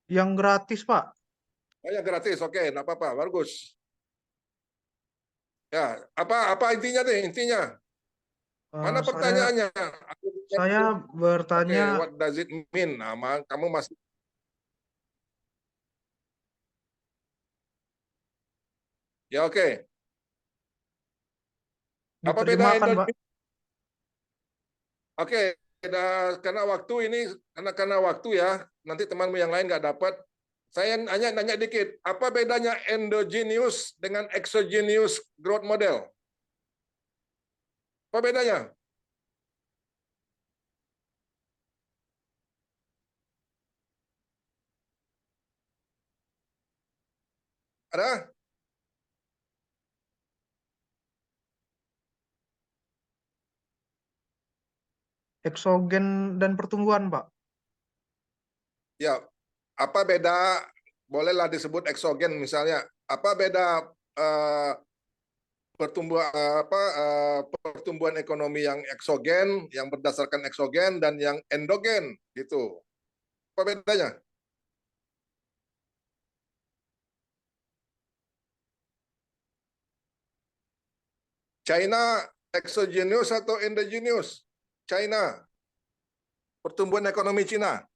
Yang gratis, Pak. Oh, yang gratis, oke, nggak apa-apa, bagus. Ya, apa intinya deh, intinya? Mana pertanyaannya? Saya bertanya. Okay, what does it mean? Nah, kamu masih. Ya oke. Apa beda Indonesia? Oke, karena waktu ini, karena waktu ya, nanti temanmu yang lain nggak dapat. Saya hanya nanya dikit, apa bedanya endogenous dengan exogenous growth model? Apa bedanya? Ada? Eksogen dan pertumbuhan, Pak. Ya, apa beda? Bolehlah disebut eksogen misalnya. Apa beda pertumbuhan ekonomi yang eksogen, yang berdasarkan eksogen dan yang endogen gitu. Apa bedanya? China exogenous atau endogenous? China. Pertumbuhan ekonomi Cina.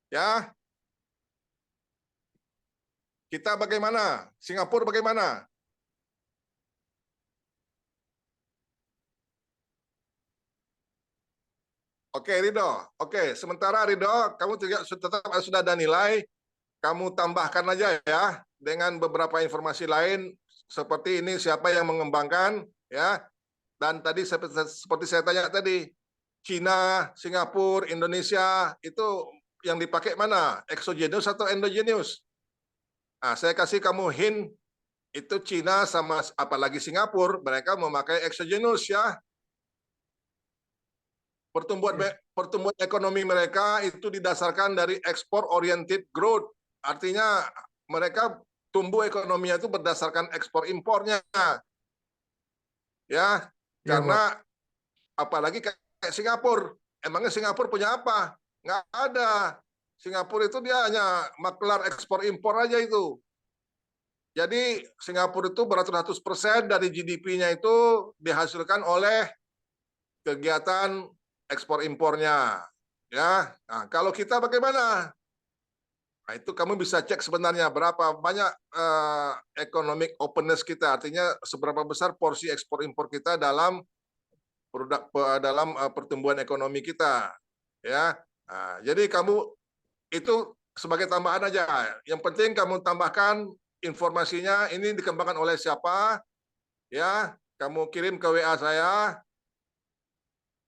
Ya. Kita bagaimana? Singapura bagaimana? Oke, Ridho. Oke, sementara Ridho, kamu tetap sudah ada nilai, kamu tambahkan aja ya dengan beberapa informasi lain seperti ini siapa yang mengembangkan ya. Dan tadi seperti saya tanya tadi, Cina, Singapura, Indonesia itu yang dipakai mana? Exogenous atau endogenous? Nah, saya kasih kamu hint itu Cina sama apalagi Singapura mereka memakai exogenous ya. Pertumbuhan ekonomi mereka itu didasarkan dari export oriented growth. Artinya mereka tumbuh ekonominya itu berdasarkan ekspor impornya. Ya, karena apalagi kayak Singapura. Emangnya Singapura punya apa? Nggak ada. Singapura itu dia hanya maklar ekspor impor aja itu. Jadi Singapura itu beratus-ratus persen dari GDP-nya itu dihasilkan oleh kegiatan ekspor impornya. Ya, nah, kalau kita bagaimana? Nah, itu kamu bisa cek sebenarnya berapa banyak economic openness kita, artinya seberapa besar porsi ekspor impor kita dalam pertumbuhan ekonomi kita. Ya, nah, jadi kamu itu sebagai tambahan aja. Yang penting kamu tambahkan informasinya ini dikembangkan oleh siapa, ya. Kamu kirim ke WA saya.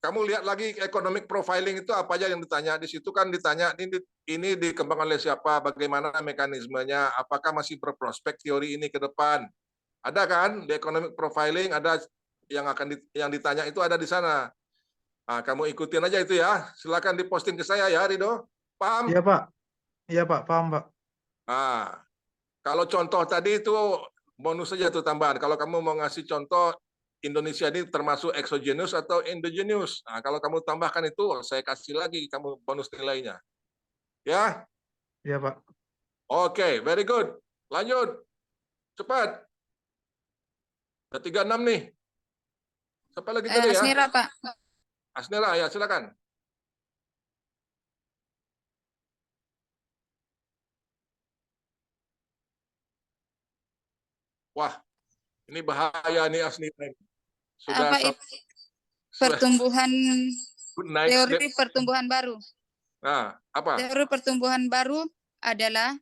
Kamu lihat lagi economic profiling itu apa aja yang ditanya di situ kan ditanya ini dikembangkan oleh siapa, bagaimana mekanismenya, apakah masih berprospek teori ini ke depan. Ada kan di economic profiling ada yang ditanya itu ada di sana. Nah, kamu ikutin aja itu ya. Silakan diposting ke saya ya, Ridho. Paham? Iya, Pak. Iya, Pak. Paham, Pak. Nah, kalau contoh tadi itu bonus saja tuh tambahan. Kalau kamu mau ngasih contoh Indonesia ini termasuk exogenous atau endogenous. Nah, kalau kamu tambahkan itu, saya kasih lagi kamu bonus nilainya. Ya? Iya, Pak. Oke, very good. Lanjut. Cepat. Ada 36 nih. Siapa lagi tadi ya? Asmira, Pak. Asnera, ya silakan. Wah, ini bahaya nih Asnera. Sudah Apa itu pertumbuhan naik teori step. pertumbuhan baru? Nah, apa? Teori pertumbuhan baru adalah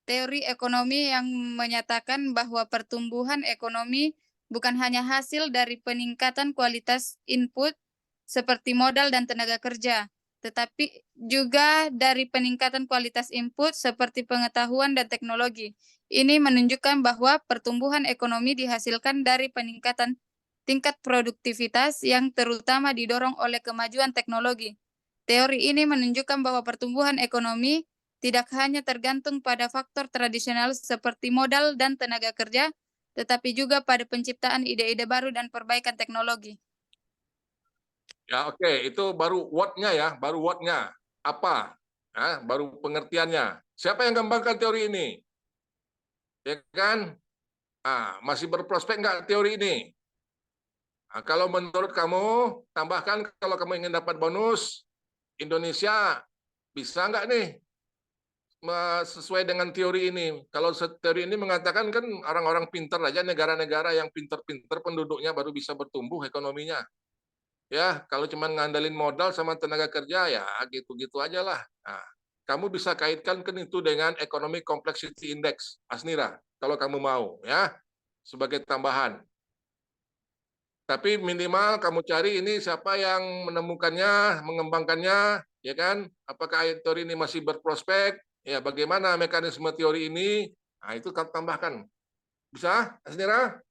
teori ekonomi yang menyatakan bahwa pertumbuhan ekonomi bukan hanya hasil dari peningkatan kualitas input seperti modal dan tenaga kerja, tetapi juga dari peningkatan kualitas input seperti pengetahuan dan teknologi. Ini menunjukkan bahwa pertumbuhan ekonomi dihasilkan dari peningkatan tingkat produktivitas yang terutama didorong oleh kemajuan teknologi. Teori ini menunjukkan bahwa pertumbuhan ekonomi tidak hanya tergantung pada faktor tradisional seperti modal dan tenaga kerja, tetapi juga pada penciptaan ide-ide baru dan perbaikan teknologi. Ya oke, itu baru what-nya ya, baru what-nya. Apa? Nah, baru pengertiannya. Siapa yang kembangkan teori ini? Ya kan? Ah, masih berprospek nggak teori ini? Nah, kalau menurut kamu, tambahkan kalau kamu ingin dapat bonus, Indonesia bisa nggak nih sesuai dengan teori ini? Kalau teori ini mengatakan kan orang-orang pintar aja, negara-negara yang pintar-pintar penduduknya baru bisa bertumbuh ekonominya. Ya, kalau cuma ngandelin modal sama tenaga kerja ya gitu-gitu aja lah. Nah, kamu bisa kaitkan kan itu dengan Economic Complexity Index, Asnira, kalau kamu mau ya, sebagai tambahan. Tapi minimal kamu cari ini siapa yang menemukannya, mengembangkannya, ya kan? Apakah teori ini masih berprospek? Ya, bagaimana mekanisme teori ini? Nah, itu kamu tambahkan. Bisa, Asnira?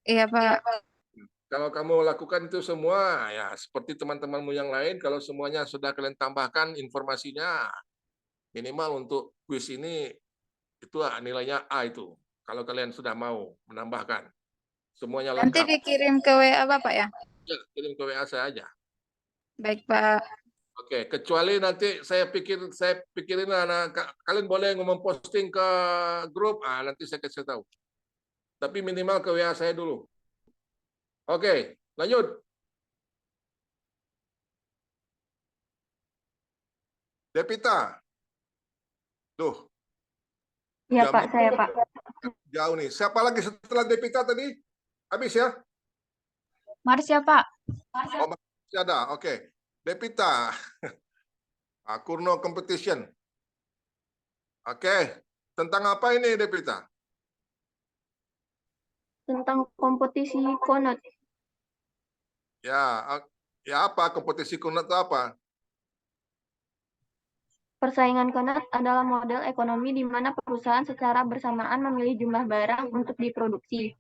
Iya, Pak. Kalau kamu lakukan itu semua, ya seperti teman-temanmu yang lain, kalau semuanya sudah kalian tambahkan informasinya, minimal untuk kuis ini, itu nilainya A itu. Kalau kalian sudah mau menambahkan. Semuanya Nanti lengkap. dikirim ke WA Bapak ya? Ya, kirim ke WA saya aja. Baik, Pak. Oke, kecuali nanti saya pikirin kalian boleh ngomong posting ke grup, nanti saya kasih tahu. Tapi minimal ke WA saya dulu. Oke, lanjut. Devita. Tuh, Ya Jam Pak, saya Pak. jauh nih. Siapa lagi setelah Devita tadi? Habis ya? Marsya Pak. Oh, masih ada. Oke. Devita. Kurno competition. Oke. Tentang apa ini, Devita? Tentang kompetisi Konot. Ya, ya apa kompetisi Kunat itu apa? Persaingan Konot adalah model ekonomi di mana perusahaan secara bersamaan memilih jumlah barang untuk diproduksi.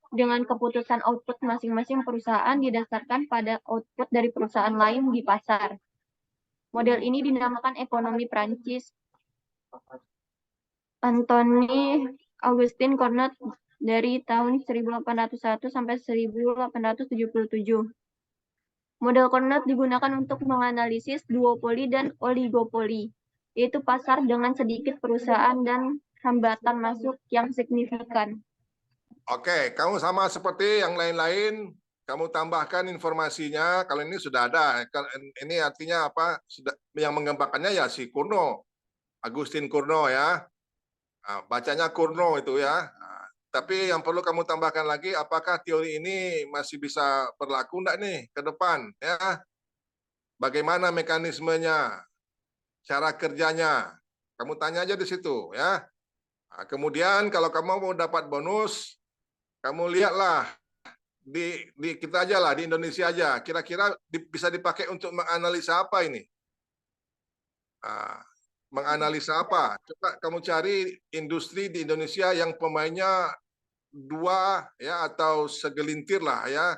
Dengan keputusan output masing-masing perusahaan didasarkan pada output dari perusahaan lain di pasar. Model ini dinamakan ekonomi Prancis. Anthony Augustin Conot dari tahun 1801 sampai 1877. Model Conot digunakan untuk menganalisis duopoli dan oligopoli, yaitu pasar dengan sedikit perusahaan dan hambatan masuk yang signifikan. Oke, kamu sama seperti yang lain-lain, kamu tambahkan informasinya. Kalau ini sudah ada, ini artinya apa? Sudah yang menggambarkannya ya si Kurno, Agustin Kurno ya. Nah, bacanya Kurno itu ya. Nah, tapi yang perlu kamu tambahkan lagi, apakah teori ini masih bisa berlaku enggak nih ke depan ya? Bagaimana mekanismenya, cara kerjanya? Kamu tanya aja di situ ya. Nah, kemudian kalau kamu mau dapat bonus, kamu lihatlah di kita aja lah, di Indonesia aja. Kira-kira bisa dipakai untuk menganalisa apa ini? Nah, menganalisa apa? Coba kamu cari industri di Indonesia yang pemainnya 2 ya atau segelintir lah ya.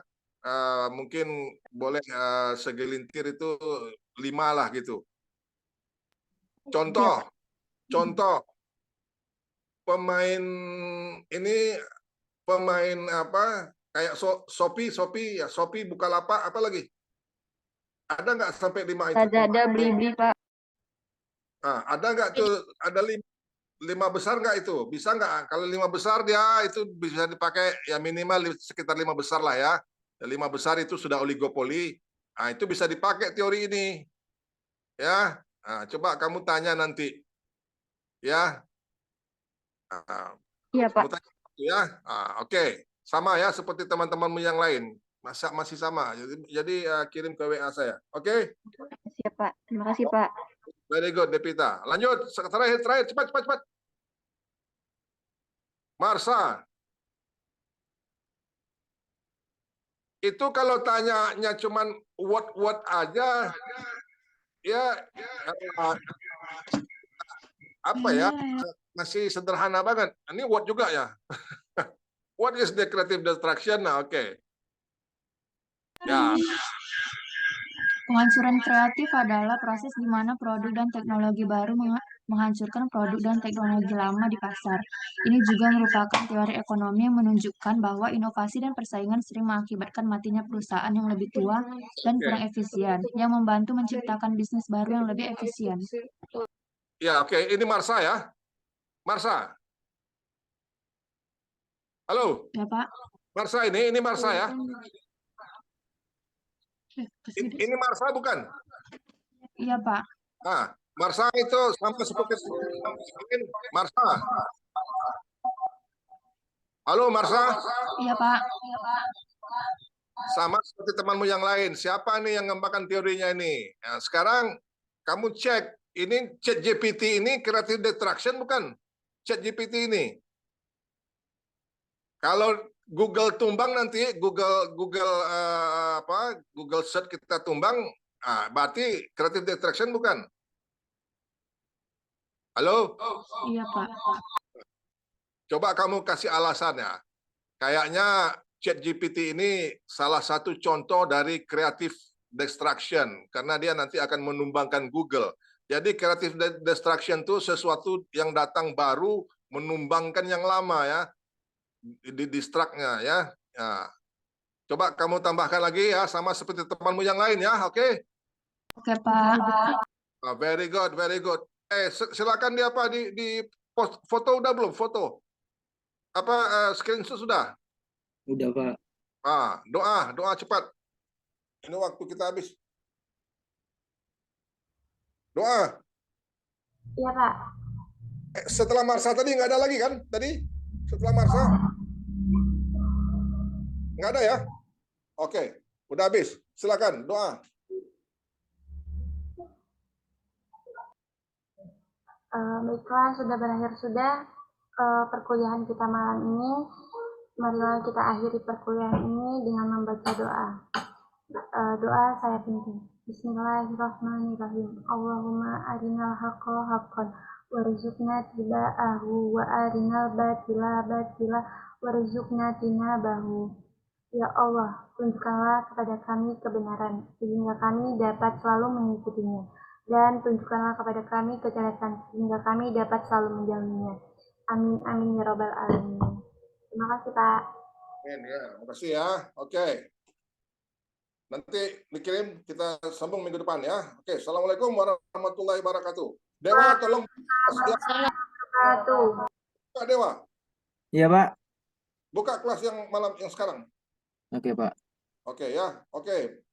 Mungkin boleh segelintir itu 5 lah gitu. Contoh pemain ini pemain apa kayak Shopee ya, Shopee, Bukalapak, apa lagi? Ada nggak sampai 5 itu? Lazada, Blibli Pak. Nah, ada nggak tuh, ada 5 besar nggak itu? Bisa nggak? Kalau 5 besar dia itu bisa dipakai ya minimal sekitar 5 besar lah ya. 5 besar itu sudah oligopoli. Nah, itu bisa dipakai teori ini. Ya. Nah, coba kamu tanya nanti. Ya. Nah, Iya Pak. tanya, ya. Nah, oke. Sama ya seperti teman-temanmu yang lain. Masih sama. Jadi kirim ke WA saya. Oke? Siap Pak. Terima kasih Pak. Very good, Devita. Lanjut, terakhir, cepat. Marsha. Itu kalau tanyanya cuman what aja, ya apa ya, masih sederhana banget. Ini what juga ya. What is the creative destruction? Nah, oke. Ya. Penghancuran kreatif adalah proses di mana produk dan teknologi baru menghancurkan produk dan teknologi lama di pasar. Ini juga merupakan teori ekonomi yang menunjukkan bahwa inovasi dan persaingan sering mengakibatkan matinya perusahaan yang lebih tua dan kurang efisien, yang membantu menciptakan bisnis baru yang lebih efisien. Ya, oke. Ini Marsha ya. Marsha. Halo. Ya, Pak. Marsha ini Marsha ya. Ini Marsha bukan? Iya, Pak. Nah, Marsha itu sama seperti Marsha. Halo, Marsha. Iya, Pak. Sama seperti temanmu yang lain. Siapa nih yang mengembangkan teorinya ini? Nah, sekarang kamu cek. Ini ChatGPT ini creative destruction bukan? ChatGPT ini. Kalau Google tumbang nanti, Google search kita tumbang, berarti creative destruction bukan? Halo? Iya, Pak. Coba kamu kasih alasannya. Kayaknya ChatGPT ini salah satu contoh dari creative destruction karena dia nanti akan menumbangkan Google. Jadi creative destruction itu sesuatu yang datang baru menumbangkan yang lama ya. Di distract-nya ya. Ya. Coba kamu tambahkan lagi ya sama seperti temanmu yang lain ya, oke? Oke, Pak. Very good, very good. Silakan di apa di post, foto udah belum? Foto. Apa screenshot sudah? Udah, Pak. Doa cepat. Ini waktu kita habis. Doa. Iya, Pak. Setelah Marsa tadi nggak ada lagi kan? Tadi setelah Marsa nggak ada ya? Oke, udah habis. Silakan doa. Baiklah, sudah berakhir perkuliahan kita malam ini. Marilah kita akhiri perkuliahan ini dengan membaca doa. Doa saya pimpin. Bismillahirrahmanirrahim. Allahumma arinal haqqa haqqan warzuqna tiba'ahu wa arinal batila batila warzuqna tinabahu. Ya Allah, tunjukkanlah kepada kami kebenaran sehingga kami dapat selalu mengikutinya, dan tunjukkanlah kepada kami kejelekan sehingga kami dapat selalu menjauhinya. Amin amin ya robbal alamin. Terima kasih, Pak. Amin ya, makasih ya. Oke. Nanti dikirim, kita sambung minggu depan ya. Oke, Assalamualaikum warahmatullahi wabarakatuh. Dewa, tolong. Pak Dewa. Iya, Pak. Buka kelas yang malam yang sekarang. Oke, Pak. Oke ya, oke.